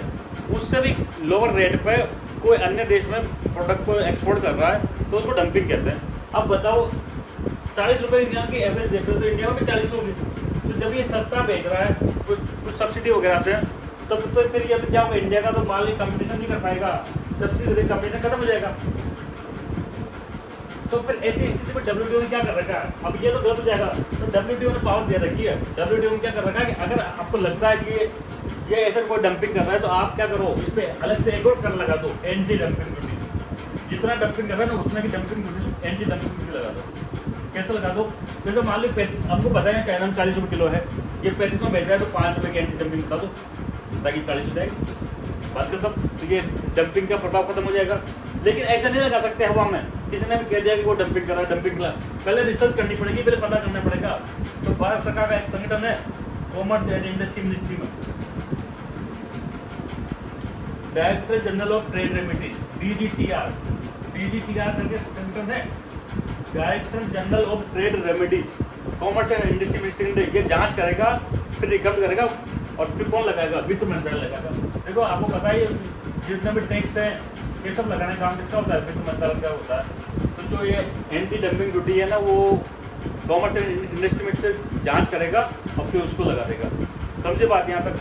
उससे भी लोअर रेट पे कोई अन्य देश में प्रोडक्ट को एक्सपोर्ट कर रहा है, तो उसको डंपिंग कहते हैं। अब बताओ 40 रुपये इंडिया की एवरेज देख रहे हो, तो इंडिया में भी 40 होगी। तो जब ये सस्ता बेच रहा है कुछ सब्सिडी वगैरह से, तब तो फिर ये तो क्या होगा, इंडिया का तो माल कंपटीशन नहीं कर पाएगा, सब्सिडी कंपटीशन खत्म हो जाएगा। तो फिर ऐसी स्थिति में WTO ने क्या कर रखा है, अब ये तो गलत हो जाएगा। तो WTO ने पावर दे रखी है, WTO ने क्या कर रखा है कि अगर आपको लगता है कि ये ऐसा कोई डंपिंग कर रहा है तो आप क्या करो, इस पर अलग से एक और कर लगा दो, एंटी डंपिंग ड्यूटी। जितना डंपिंग कर रहा है ना उतना की dumping duty, anti dumping duty लगा दो। कैसे लगा दो, जैसे मान लो हमको पता है चाइना में 40 रुपये किलो है, ये 35 में बेच रहा है तो 5 रुपये की एंटी डंपिंग बता दो ताकि 40 हो जाएगी। बात खत्म, तो ये डंपिंग का प्रभाव खत्म हो जाएगा। लेकिन ऐसा नहीं लगा सकते हवा में, किसी ने भी कह दिया कि वो डंपिंग कर रहा है, डंपिंग कर, पहले रिसर्च करनी पड़ेगी, पहले पता करना पड़ेगा। तो भारत सरकार का एक संगठन है कॉमर्स एंड इंडस्ट्री मिनिस्ट्री में, director general of trade remedy, DGTR करके संगठन है, director general of trade remedies, commerce and industry ministry. ये जांच करेगा, फिर रिकमेंड करेगा, और फिर कौन लगाएगा, वित्त मंत्रालय लगाएगा। देखो आपको पता ही जितने भी टैक्स है ये सब लगाने का काम किसका होता है, वित्त मंत्रालय का होता है। तो जो ये एंटी डंपिंग ड्यूटी है ना, वो कॉमर्स एंड इंडस्ट्री मिनिस्ट्री जांच करेगा और फिर उसको लगा देगा। समझे बात यहाँ तक,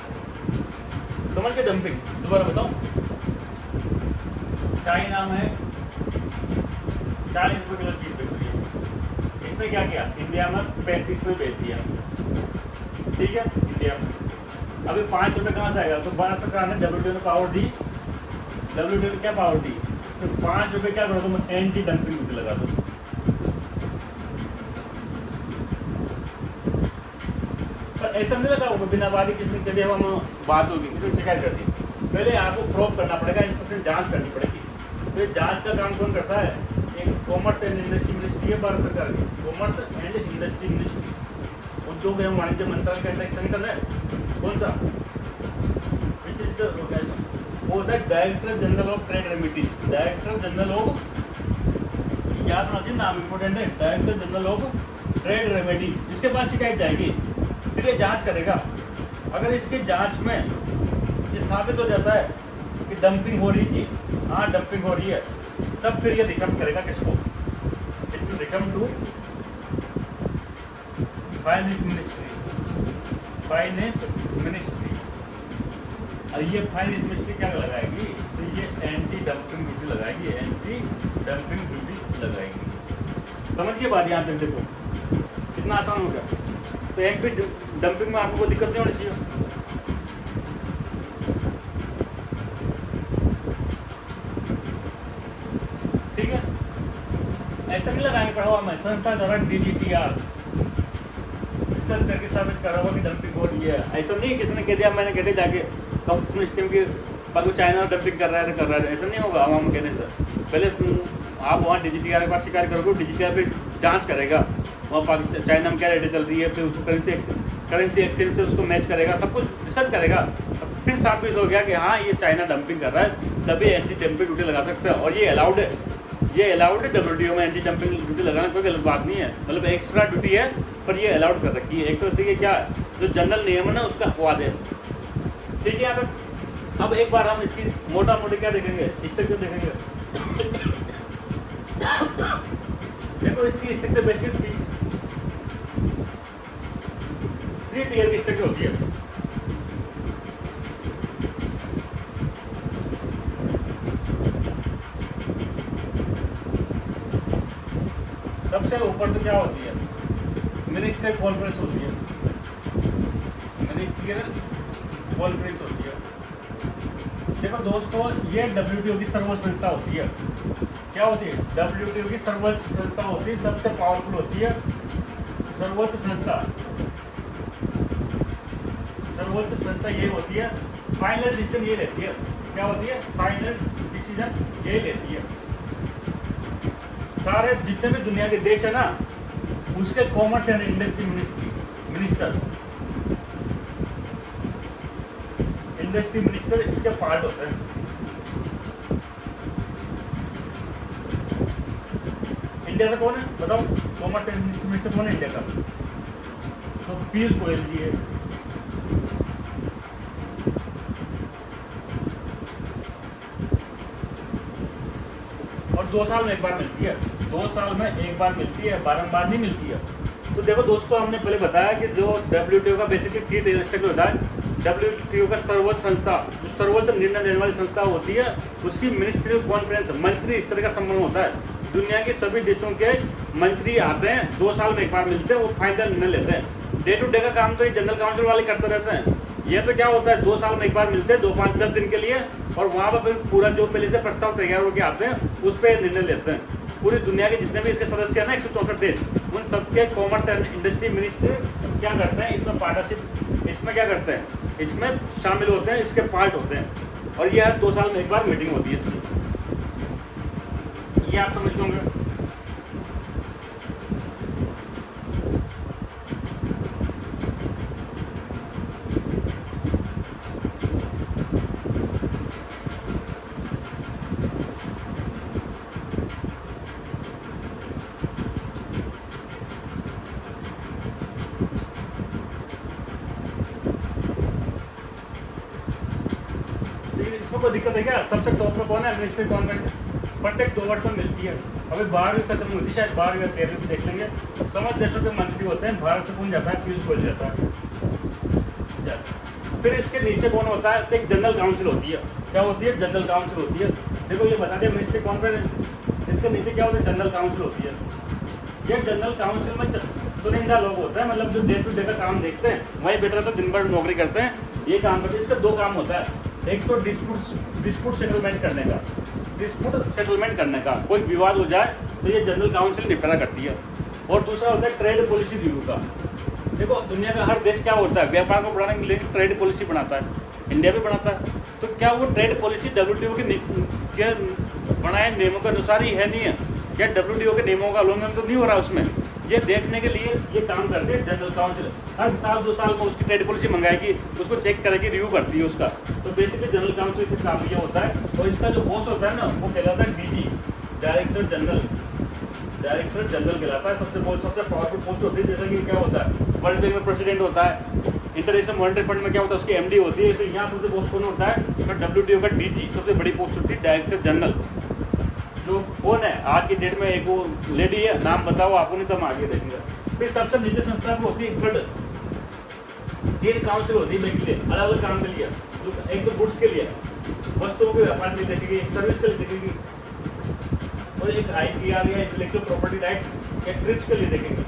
समझ के डंपिंग दोबारा बताओ। चाइना में 40 रुपये किलो चीज बिक रही है, इसने क्या किया, इंडिया में 35 में बेच दिया, ठीक है, इंडिया में। अभी 5 रुपये कहाँ से आएगा, तो भारत सरकार ने WTO ने पावर दी, WTO ने क्या पावर दी, तो 5 रुपये क्या करो तुम, एंटी डंपिंग ड्यूटी लगा दो। पर ऐसा नहीं लगा होगा बिना बात ही, किसी ने कह दिया हम बात होगी, किसी ने शिकायत कर दी। पहले आपको प्रूव करना पड़ेगा, इंस्पेक्शन जांच करनी पड़ेगी। तो जांच का काम कौन करता है, एक कॉमर्स एंड इंडस्ट्री मिनिस्ट्री है भारत सरकार की, कॉमर्स एंड इंडस्ट्री मिनिस्ट्री, उद्योग एवं वाणिज्य मंत्रालय का एक संगठन है। कौन सा, वो होता है director general of trade remedies, director general of, याद रखिए नाम इंपोर्टेंट है, director general of trade remedy. इसके पास शिकायत जाएगी, फिर ये जांच करेगा। अगर इसकी जांच में ये साबित हो जाता है कि डंपिंग हो रही थी, हाँ डंपिंग हो रही है, तब फिर ये रिकमेंड करेगा किसको, it will recommend to finance ministry. और ये फाइनेंस मिनिस्ट्री क्या लगाएगी, तो ये एंटी डंपिंग ड्यूटी लगाएगी, एंटी डंपिंग ड्यूटी लगाएगी। समझ के बाद यहाँ तक देखो कितना आसान हो गया। तो एंटी डंपिंग में आपको कोई दिक्कत नहीं होनी चाहिए। ठीक है, ऐसा नहीं लगाएंगे पढ़ाओ में, संस्था द्वारा DGTR रिसर्च करके साबित करा हुआ कि डंपिंग हो रही है। ऐसा नहीं किसी ने कह दिया, मैंने कहते जाके कंपनी सिस्टम के बाकी चाइना डंपिंग कर रहा है, ऐसा नहीं होगा हम कहने से। पहले आप वहाँ DGTR के पास शिकायत करोगे, DGTR पे जांच करेगा, वहाँ चाइना में क्या रेट चल रही है, फिर उसको करेंसी एक्सचेंज से उसको मैच करेगा, सब कुछ रिसर्च करेगा, फिर साबित हो गया कि हाँ ये चाइना डंपिंग कर रहा है, तभी एंटी डंपिंग ड्यूटी लगा सकते हैं। और ये अलाउड है, ये अलाउड है WTO में एंटी डंपिंग ड्यूटी लगाना, कोई गलत बात नहीं है, मतलब एक्स्ट्रा ड्यूटी है पर ये अलाउड कर रखी है। एक तरह से ये क्या जो जनरल नियम है ना उसका अपवाद है। ठीक है, यहाँ पर अब एक बार हम इसकी मोटा मोटी क्या देखेंगे, स्ट्रक्चर देखेंगे। देखो इसकी स्ट्रक्चर बेसिक 3 टियर की स्ट्रक्चर होती है। सबसे ऊपर तो क्या होती है, मिनिस्ट्रियल कॉन्फ्रेंस होती है, मिनिस्ट्रियल कॉन्फ्रेंस होती है। देखो दोस्तों, ये WTO की सर्वोच्च संस्था होती है। क्या होती है, WTO की सर्वोच्च संस्था होती है, सबसे पावरफुल होती है सर्वोच्च संस्था। सर्वोच्च संस्था ये होती है, फाइनल डिसीजन ये लेती है। क्या होती है, फाइनल डिसीजन ये लेती है। सारे जितने भी दुनिया के देश है ना, उसके कॉमर्स एंड इंडस्ट्री मिनिस्टर इसके पार्ट होते हैं। इंडिया से कौन है बताओ, कॉमर्स एंड इंडस्ट्री मिनिस्टर कौन है इंडिया का, तो पीयूष गोयल जी है। और 2 साल में एक बार मिलती है, 2 साल में एक बार मिलती है, बारंबार नहीं मिलती है। तो देखो दोस्तों, हमने पहले बताया कि जो WTO का बेसिकली 3 टियर स्ट्रक्चर होता है। WTO का सर्वोच्च संस्था, जो सर्वोच्च निर्णय लेने वाली संस्था होती है, उसकी मिनिस्ट्रियल कॉन्फ्रेंस, मंत्री स्तर का सम्मेलन होता है। दुनिया के सभी देशों के मंत्री आते हैं, 2 साल में एक बार मिलते हैं, वो फाइनल निर्णय लेते हैं। डे टू डे का काम तो ये जनरल काउंसिल वाले करते रहते हैं। ये तो क्या होता है, 2 साल में एक बार मिलते हैं, 2, 5, 10 दिन के लिए, और वहाँ पर फिर पूरा जो पहले से प्रस्ताव तैयार होकर आते हैं उस पर निर्णय लेते हैं। पूरी दुनिया के जितने भी इसके सदस्य हैं ना, 164 देश, उन सबके कॉमर्स एंड इंडस्ट्री मिनिस्टर क्या करते हैं, इसमें पार्टनरशिप, इसमें क्या करते हैं, इसमें शामिल होते हैं, इसके पार्ट होते हैं। और ये हर 2 साल में एक बार मीटिंग होती है इसकी, ये आप समझ होंगे। इसमें कोई दिक्कत है क्या? सबसे टॉप में कौन है? एडमिनिस्ट्रेटिव कॉन्फ्रेंस, प्रत्येक 2 वर्ष में मिलती है। अभी 12वीं खत्म हुई थी, शायद 12वीं या 13वीं भी देख लेंगे। समझ देशों के मंत्री होते हैं, भारत से कौन जाता है, पीयूष गोयल जाता है। फिर इसके नीचे कौन होता है? तो एक जनरल काउंसिल होती है। क्या होती है? जनरल काउंसिल होती है। देखो ये बता दिया मिनिस्ट्री कॉन्फ्रेंस, इसके नीचे क्या होता है? जनरल काउंसिल होती है। ये जनरल काउंसिल में चुनिंदा लोग होते हैं, मतलब जो डे टू डे का काम देखते हैं, वहीं बैठे रहते हैं, दिन भर नौकरी करते हैं, ये काम करते हैं। इसका 2 काम होता है, एक तो डिस्प्यूट सेटलमेंट करने का, डिस्प्यूट सेटलमेंट करने का, कोई विवाद हो जाए तो ये जनरल काउंसिल निपटारा करती है। और दूसरा होता है ट्रेड पॉलिसी रिव्यू का। देखो दुनिया का हर देश क्या होता है, व्यापार को बढ़ाने के लिए ट्रेड पॉलिसी बनाता है, इंडिया भी बनाता है। तो क्या वो ट्रेड पॉलिसी WTO के बनाए नियमों के अनुसार ही है, नहीं है क्या? WTO के नियमों का उल्लंघन तो नहीं हो रहा उसमें? ये देखने के लिए ये काम करती है जनरल काउंसिल। हर साल 2 साल में उसकी ट्रेड पॉलिसी मंगाएगी, उसको चेक करेगी, रिव्यू करती है उसका। तो बेसिकली जनरल काउंसिल का काम ये होता है। और इसका जो बॉस होता है ना, वो कहलाता है DG, director general. Director general कहलाता है। सबसे पावरफुल पोस्ट होती है। जैसे कि क्या होता है, वर्ल्ड बैंक में प्रेसिडेंट होता है, इंटरनेशनल मॉनिटरी फंड में क्या होता है, उसकी MD होती है। जैसे यहाँ सबसे पोस्ट कौन होता है, तो WTO का DG सबसे बड़ी पोस्ट होती है, डायरेक्टर जनरल। जो कौन है आज की डेट में, एक वो लेडी है, नाम बताओ आपको, नहीं तो हम आगे देखेंगे। फिर सबसे नीचे संस्था भी होती है थर्ड, 3 काउंसिल होती है बैंक के लिए, अलग अलग काम के लिए। एक तो गुड्स के लिए, वस्तुओं के व्यापार के लिए देखेगी, एक सर्विस के लिए देखेगी, और एक IPR या इंटेलेक्चुअल प्रॉपर्टी राइट्स या ट्रिप्स के लिए देखेगी।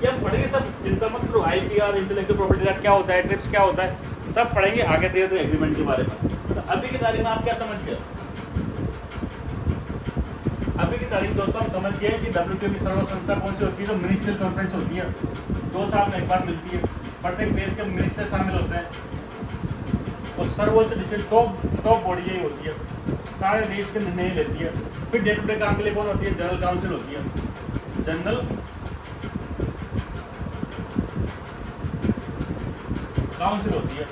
ये पढ़ेंगे सब, चिंता मत करो। IPR, इंटेलेक्चुअल प्रॉपर्टी राइट क्या होता है, ट्रिप्स क्या होता है, सब पढ़ेंगे आगे धीरे धीरे एग्रीमेंट के बारे में। तो अभी की तारीख में आप क्या समझ गए? अभी की तारीख दोस्तों हम समझ गए कि WTO की सर्व संस्था कौन सी होती है, तो मिनिस्ट्रियल कॉन्फ्रेंस होती है, 2 साल में एक बार मिलती है, प्रत्येक देश के मिनिस्टर शामिल होते हैं, और सर्वोच्च डिसीजन टॉप बॉडी यही होती है, सारे देश के निर्णय लेती है। फिर डे टू डे काम के लिए कौन होती है? जनरल काउंसिल होती है। जनरल काउंसिल होती है।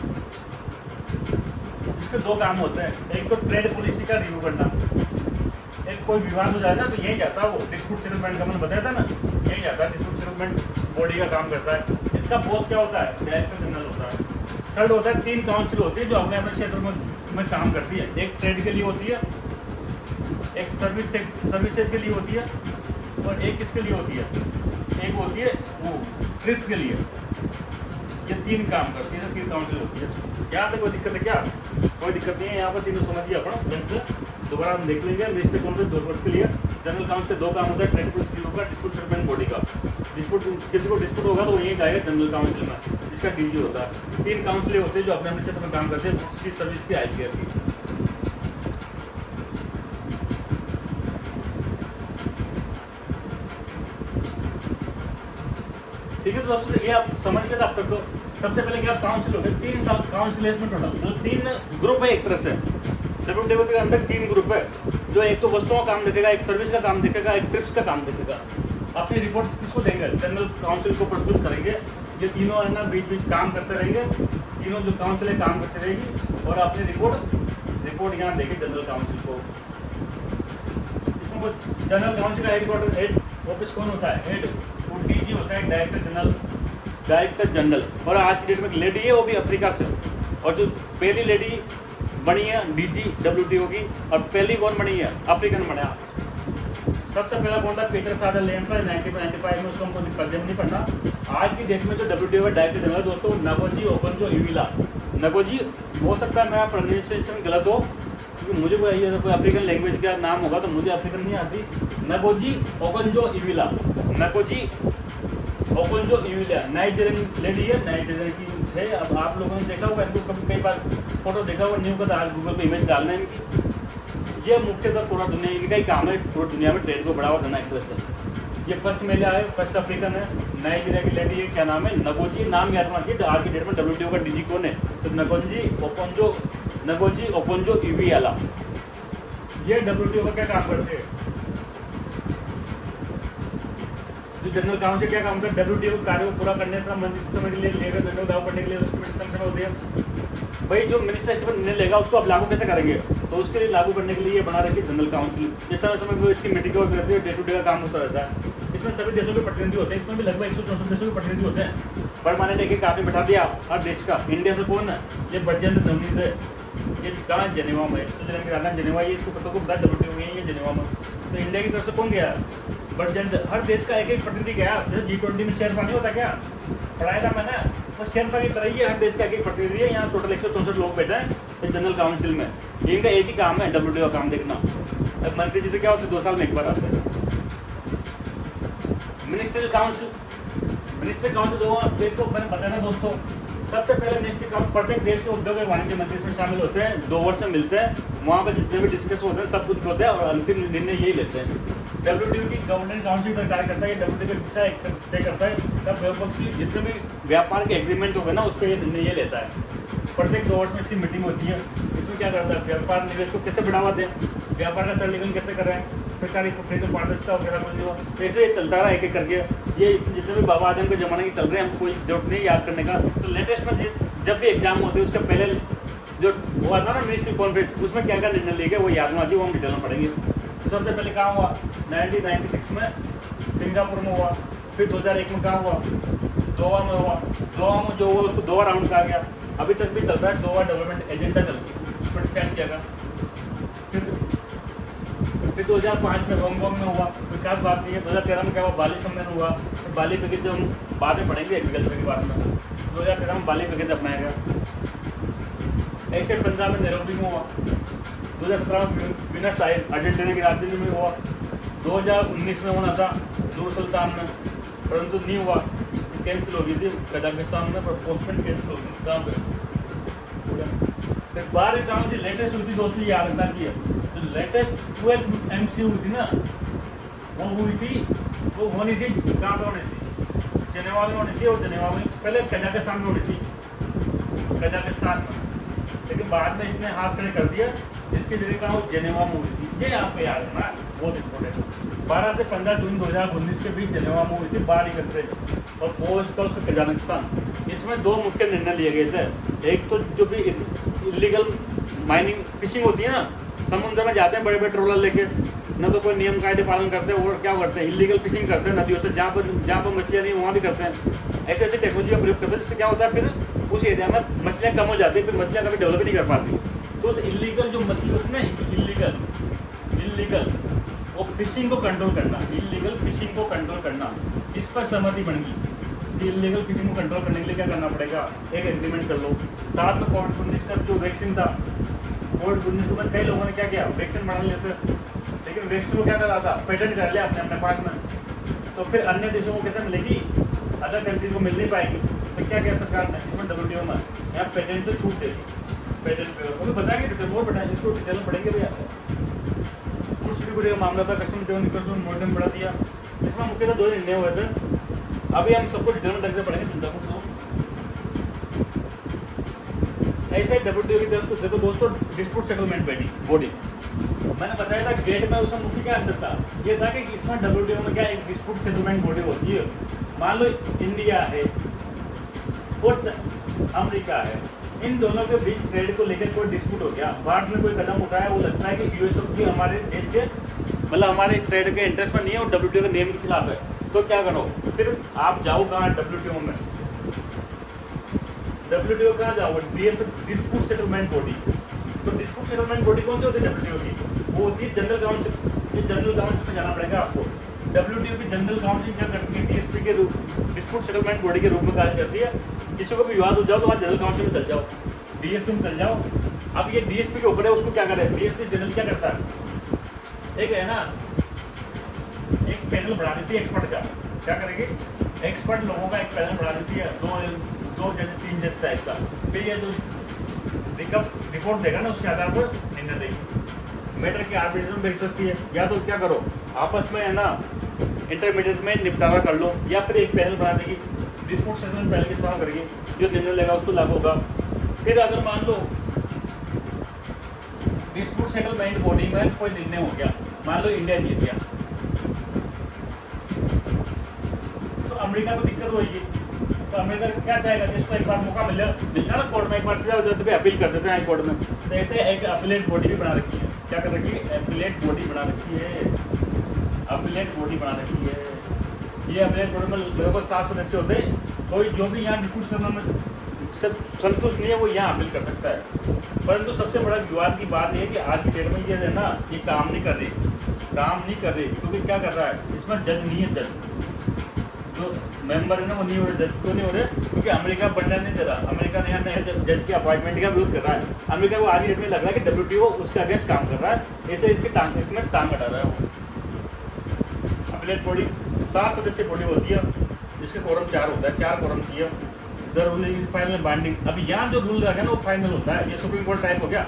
इसके 2 काम होते हैं, एक तो ट्रेड पॉलिसी का रिव्यू करना, एक कोई विवाद हो जाए ना तो यही जाता है, वो डिस्प्यूट सेटलमेंट का मैंने बताया था ना, यही जाता है, डिस्प्यूट सेटलमेंट बॉडी का काम करता है। इसका बॉस क्या होता है? डायरेक्टर जनरल होता है। थर्ड होता है, 3 काउंसिल होती है जो अपने अपने क्षेत्र में काम करती है। एक ट्रेड के लिए होती है, एक सर्विसेज के लिए होती है, और एक किसके लिए होती है, एक होती है वो ट्रिप्स के लिए। ये 3 काम करती है, 3 काउंसिल होती है। यहाँ तक कोई दिक्कत है क्या? कोई दिक्कत नहीं है। यहाँ पर तीनों समझिए अपना ढंग से, दोबारा हम देख लेंगे। मिनिस्ट्री कॉन्फ्रेंस 2 वर्ष के लिए, जनरल काउंसिल के 2 काम होता है, ट्रेड पॉलिसी होगा, डिस्प्यूट सेटलमेंट बॉडी का। डिस्प्यूट किसी को डिस्प्यूट होगा तो वो यही जाएगा जनरल काउंसिल में, जिसका DG होता है। 3 काउंसिल होते हैं जो अपने अपने क्षेत्र में काम करते हैं, उसकी सर्विस की, IPR की। ठीक है तो दोस्तों, ये आप समझ गए अब तक। तो सबसे पहले क्या काउंसिल हो गए, 3 साल काउंसिल है इसमें टोटल, मतलब 3 ग्रुप है एक तरह से। WTO के अंदर 3 ग्रुप है, जो एक तो वस्तुओं का काम देखेगा, एक सर्विस का काम देखेगा, एक ट्रिप्स का काम देखेगा। अपनी रिपोर्ट किसको देंगे? जनरल काउंसिल को प्रस्तुत करेंगे। ये तीनों है ना बीच बीच काम करते रहेंगे, तीनों जो काउंसिल है काम करते रहेगी, और अपनी रिपोर्ट यहाँ देंगे जनरल काउंसिल को। इसमें जनरल काउंसिल का हेडक्वार्टर, हेड ऑफिस कौन होता है? हेड, वो DG होता है, डायरेक्टर जनरल। और आज की डेट में एक लेडी है, वो भी अफ्रीका से, और जो पहली लेडी बनी है DG WTO की, और पहली कौन बनी है? अफ्रीकन बना। सबसे पहला कौन था? पीटर सदरलैंड था 1995 में, उसको हमको प्रेजेंट नहीं पढ़ना। आज की डेट में जो WTO का डायरेक्टर जनरल दोस्तों, नगोजी ओकोंजो-इवेला। नगोजी, हो सकता है मेरा प्रोनाउंसिएशन गलत हो, क्योंकि मुझे कोई अफ्रीकन लैंग्वेज का नाम होगा तो मुझे अफ्रीकन नहीं आती। Ngozi Okonjo Iweala, Ngozi Okonjo Iweala Nigerian lady है, नाइजीरियन की है। अब आप लोगों ने देखा होगा इनको, कभी कई बार फोटो देखा होगा न्यू का, तो आज गूगल पे इमेज डालना है इनकी। ये मुख्यतः पूरा दुनिया, इनका ही काम है पूरी दुनिया में ट्रेड को बढ़ावा देना एक तरह से। ये फर्स्ट महिला है, फर्स्ट अफ्रीकन है, नाइजीरिया की लेडी है। क्या नाम है? नगोजी। नाम याद रखना चाहिए। आज की डेट में WTO का DG कौन है? तो नगोजी ओकोंजो इविला। ये WTO का क्या काम करते हैं? जो जनरल काउंसिल क्या काम करता है? WTO के कार्यों को पूरा करने से संबंधित समय के लिए लेकर निर्णय दाव करने के लिए संख्या होती है। भाई जो मिनिस्टर इस पर निर्णय लेगा उसको आप लागू कैसे करेंगे? तो उसके लिए लागू करने के लिए बना रखी जनरल काउंसिल। इस समय समय पर इसकी मीटिंग रहती है, डे टू डे का काम होता रहता है। इसमें सभी देशों के प्रतिनिधि होते हैं। इसमें भी लगभग 164 देशों के प्रतिनिधि होते हैं। परमानेंट एक आदमी बैठा दिया हर देश का। इंडिया से कौन है? ये बजेंद्र नवनीत है। ये कहाँ? जेनेवा में। स्विट्जरलैंड की राजधानी जेनेवा। ये इसको सबको पता है WTO में है जेनेवा में। तो इंडिया की तरफ से कौन गया? बजेंद्र। हर देश का एक एक प्रतिनिधि गया। जैसे G20 में शेरपा नहीं होता क्या? पढ़ाया था मैंने। तो शेरपा की तरह ही हर देश का एक एक प्रतिनिधि है। यहाँ टोटल 164 लोग बैठे हैं इस जनरल काउंसिल में। इनका एक ही काम है WTO का काम देखना। अब मंत्री जी तो क्या होते हैं 2 साल में एक बार आते हैं। मिनिस्ट्रियल काउंसिल, मिनिस्ट्रियल काउंसिल देखो मैंने बताया दोस्तों, सबसे पहले मिनिस्ट्री काउंसिल प्रत्येक देश के उद्योग और वाणिज्य मंत्री इसमें शामिल होते हैं। 2 वर्ष में मिलते हैं। वहाँ पर जितने भी डिस्कस होते हैं सब कुछ होता है और अंतिम निर्णय यही लेते हैं। WTO की गवर्निंग काउंसिल का कार्य करता है। ये WTO का दिशा तय करता है तब द्विपक्षीय जितने भी व्यापार के एग्रीमेंट होगा ना उस पर ये निर्णय ये लेता है। प्रत्येक 2 वर्ष में इसकी मीटिंग होती है। इसमें क्या करता है? व्यापार निवेश को कैसे बढ़ावा दें, व्यापार का सरलीकरण कैसे करें, सरकारी फ्रीडम पारदर्शिता वगैरह कुछ नहीं हुआ। ऐसे चलता रहा एक एक करके। ये जितने भी बाबा आदम के ज़माने के चल रहे हैं, हमको कोई जरूरत नहीं याद करने का। तो लेटेस्ट में जब भी एग्जाम होते हैं उसके पहले जो हुआ था ना मिनिस्ट्री कॉन्फ्रेंस, उसमें क्या क्या निर्णय लिए गए वो याद होना चाहिए। वो हम डिटेल में पढ़ेंगे। तो सबसे पहले कहाँ हुआ? 1996 में सिंगापुर में हुआ। फिर 2001 में कहाँ हुआ? दोहा में हुआ। दोहा में जो हुआ उसको दोहा राउंड कहा गया। अभी तक भी चल रहा है। दोहा डेवलपमेंट एजेंडा चल रही है, उस पर डिसाइड किया गया। फिर 2005 में हांगकांग में हुआ। विकास बात नहीं है। 2013 में क्या हुआ? बाली सम्मेलन हुआ। तो बाली पैकेज जो हम बाद में पढ़ेंगे एग्रीकल्चर की बात में। 2013 में बाली पैकेज अपनाया गया। ऐसे 15 में नैरोबी में हुआ। 2017 में ब्यूनस आयर्स अर्जेंटीना की राजधानी में हुआ। 2019 में होना था नूर सुल्तान में, परंतु नहीं हुआ, कैंसिल हो गई थी कजाकिस्तान में। पर पोस्टमेंट कैंसिल हो गई कहाँ पे? फिर 12वीं काउंसिल लेटेस्ट हुई थी दोस्तों, ये याद रखना चाहिए। जो लेटेस्ट 12th MC हुई थी ना, वो हुई थी, वो होनी थी कहाँ पे होनी थी? जेनेवा में होनी थी। और जेनेवा में पहले कजाकिस्तान में होनी थी, कजाकिस्तान में। लेकिन बाद में इसने हाथ खड़े कर दिया, इसकी जगह कहाँ वो जेनेवा में हुई थी। ये आपको याद रखना बहुत इंपॉर्टेंट। 12 से 15 जून 2019 के बीच जेनेवा में हुई थी बाली कंफ्रेंस। और पोस्ट था उसका कजाकिस्तान। इसमें 2 मुख्य निर्णय लिए गए थे। एक तो जो भी इलीगल माइनिंग फिशिंग होती है ना, समुद्र में जाते हैं बड़े बड़े ट्रोलर लेके, न तो कोई नियम कायदे पालन करते हैं और क्या करते हैं? इलीगल फिशिंग करते हैं नदियों से, जहाँ पर मछलियाँ नहीं वहाँ भी करते हैं। ऐसे ऐसी टेक्नोलॉजी का प्रयोग करते हैं जिससे क्या होता है फिर उस एरिया में मछलियाँ कम हो जाती है। फिर मछलियाँ कभी डेवलप नहीं कर पाती। तो उस इलीगल जो मछली होती है ना, इलीगल वो फिशिंग को कंट्रोल करना, इलीगल फिशिंग को कंट्रोल करना, इस पर सहमति बन गई। इलीगल फिशिंग को कंट्रोल करने के लिए क्या करना पड़ेगा? एक एग्रीमेंट कर लो। साथ में कोविड-19 का जो वैक्सीन था, कोविड-19 में कई लोगों ने क्या किया? वैक्सीन बना लेते, लेकिन वैक्सीन को क्या करा था? पेटेंट कर लिया अपने पास में। तो फिर अन्य देशों को कैसे मिलेगी? अदर कंट्रीज को मिल नहीं पाएगी। तो क्या किया सरकार ने? इसमें WTO में यहाँ पेटेंट से छूट देती। पेटेंट पे वो भी बताएंगे डिटेल, बहुत बताएंगे, इसको डिटेल में पढ़ेंगे भैया। फूड सिक्योरिटी का मामला था, कस्टम ड्यूटी मोर्टन बढ़ा दिया। इसमें मुख्यतः 2 निर्णय हुए थे। अभी हम सबको डिटेल में ढंग से पढ़ेंगे, चिंता मत करो। ऐसे WTO की तरफ देखो दोस्तों, डिस्प्यूट सेटलमेंट बॉडी मैंने बताया था गेट में, उसमें मुख्य क्या अंतर था? ये था कि इसमें WTO में क्या एक डिस्प्यूट सेटलमेंट बॉडी होती है। मान लो इंडिया है और अमेरिका है, इन दोनों के बीच ट्रेड को लेकर कोई डिस्प्यूट हो गया, भारत ने कोई कदम उठाया, वो लगता है कि यूएस भी हमारे देश के मतलब हमारे ट्रेड के इंटरेस्ट में नहीं है और WTO के नियम के खिलाफ है, तो क्या करो? फिर आप जाओ कहाँ? WTO में। WTO कहाँ जाओ? Dispute settlement body. तो डिस्प्यूट सेटलमेंट बॉडी कौन सी होती है WTO की? वो होती है जनरल काउंसिल। ये जनरल काउंसिल में जाना पड़ेगा आपको। WTO की जनरल काउंसिल क्या करती है? DSP के रूप, डिस्प्यूट सेटलमेंट बॉडी के रूप में कार्य करती है। किसी को भी विवाद हो जाओ तो वहाँ जनरल काउंसिल में चल जाओ, DSP में चल जाओ, अब ये डीएसपी के ऊपर है, उसको क्या करे, डीएसपी जनरल क्या करता है, एक है ना, एक पैनल बना देती है एक्सपर्ट का, क्या करेगी, एक्सपर्ट लोगों का एक पैनल बना देती है, दो जैसे 3 जज टाइप का, फिर ये जो रिपोर्ट देगा ना उसके आधार पर निर्णय देगी, मैटर के आर्बिट्रेशन भेज सकती है, या तो क्या करो आपस में है ना इंटरमीडिएट में निपटारा कर लो, या फिर एक पैनल बना देगी, डिस्प्यूट सेटलमेंट पैनल के इस्तेमाल करेगी, जो निर्णय लेगा उसको लागू होगा। फिर अगर मान लो डिस्प्यूट सेटलमेंट बॉडी में कोई निर्णय हो गया, मान लो इंडिया जीत गया, तो अमेरिका को दिक्कत होगी, तो अमेरिका क्या चाहेगा, जिसको एक बार मौका मिलता ना कोर्ट में, एक बार सीधा उधर पे अपील कर देते हैं हाई कोर्ट में, तो ऐसे एक अपीलेट बॉडी भी बना रखी है, क्या कर रखी है, अपीलेट बॉडी बना रखी है, अपीलेट बॉडी बना रखी है। ये अपीलेट बॉडी में लगभग 7 सदस्य होते हैं, कोई जो भी यहाँ डिस्प्यूट करना में संतुष्ट नहीं है वो यहाँ अपील कर सकता है। परंतु सबसे बड़ा विवाद की बात यह है कि आज की डेट में ये है ना, ये काम नहीं कर रही, क्योंकि क्या कर रहा है, इसमें जज नहीं है, जज जो मेंबर है ना वो नहीं हो रहे, जज क्यों नहीं हो रहे, क्योंकि अमेरिका बढ़ना नहीं दे रहा, अमेरिका नया नया जज के अपॉइंटमेंट का विरोध कर रहा है, अमेरिका को आज की डेट में लग रहा है कि WTO उसके अगेंस्ट काम कर रहा है, इसलिए इसमें टांग कटा रहा है वो। अपीलेट बॉडी 7 सदस्य बॉडी होती है, जिसके कोरम 4 होता है, 4 कोरम चाहिए, द रूलिंग फाइनल बाइंडिंग। अभी यहाँ जो रूल रहेगा ना वो फाइनल होता है, ये सुप्रीम कोर्ट टाइप हो गया,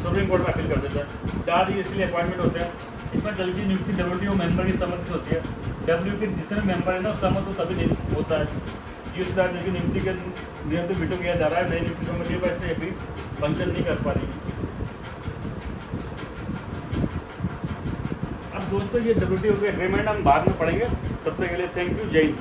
सुप्रीम कोर्ट में अपील कर देता है, 4 ही इसके लिए अपॉइंटमेंट होते हैं। इसमें जल्दी नियुक्ति WTO मेंबर की सहमति से होती है, W के जितने मेंबर है ना सहमत हो तभी होता है। जिस राज्य की नियुक्ति के नियम पे वीटो किया जा रहा है, नई नियुक्ति कमेटी पर से अभी फंक्शन नहीं कर पा रही। अब दोस्तों ये WTO के एग्रीमेंट हम बाद में पढ़ेंगे, तब तक के लिए थैंक यू, जय हिंद।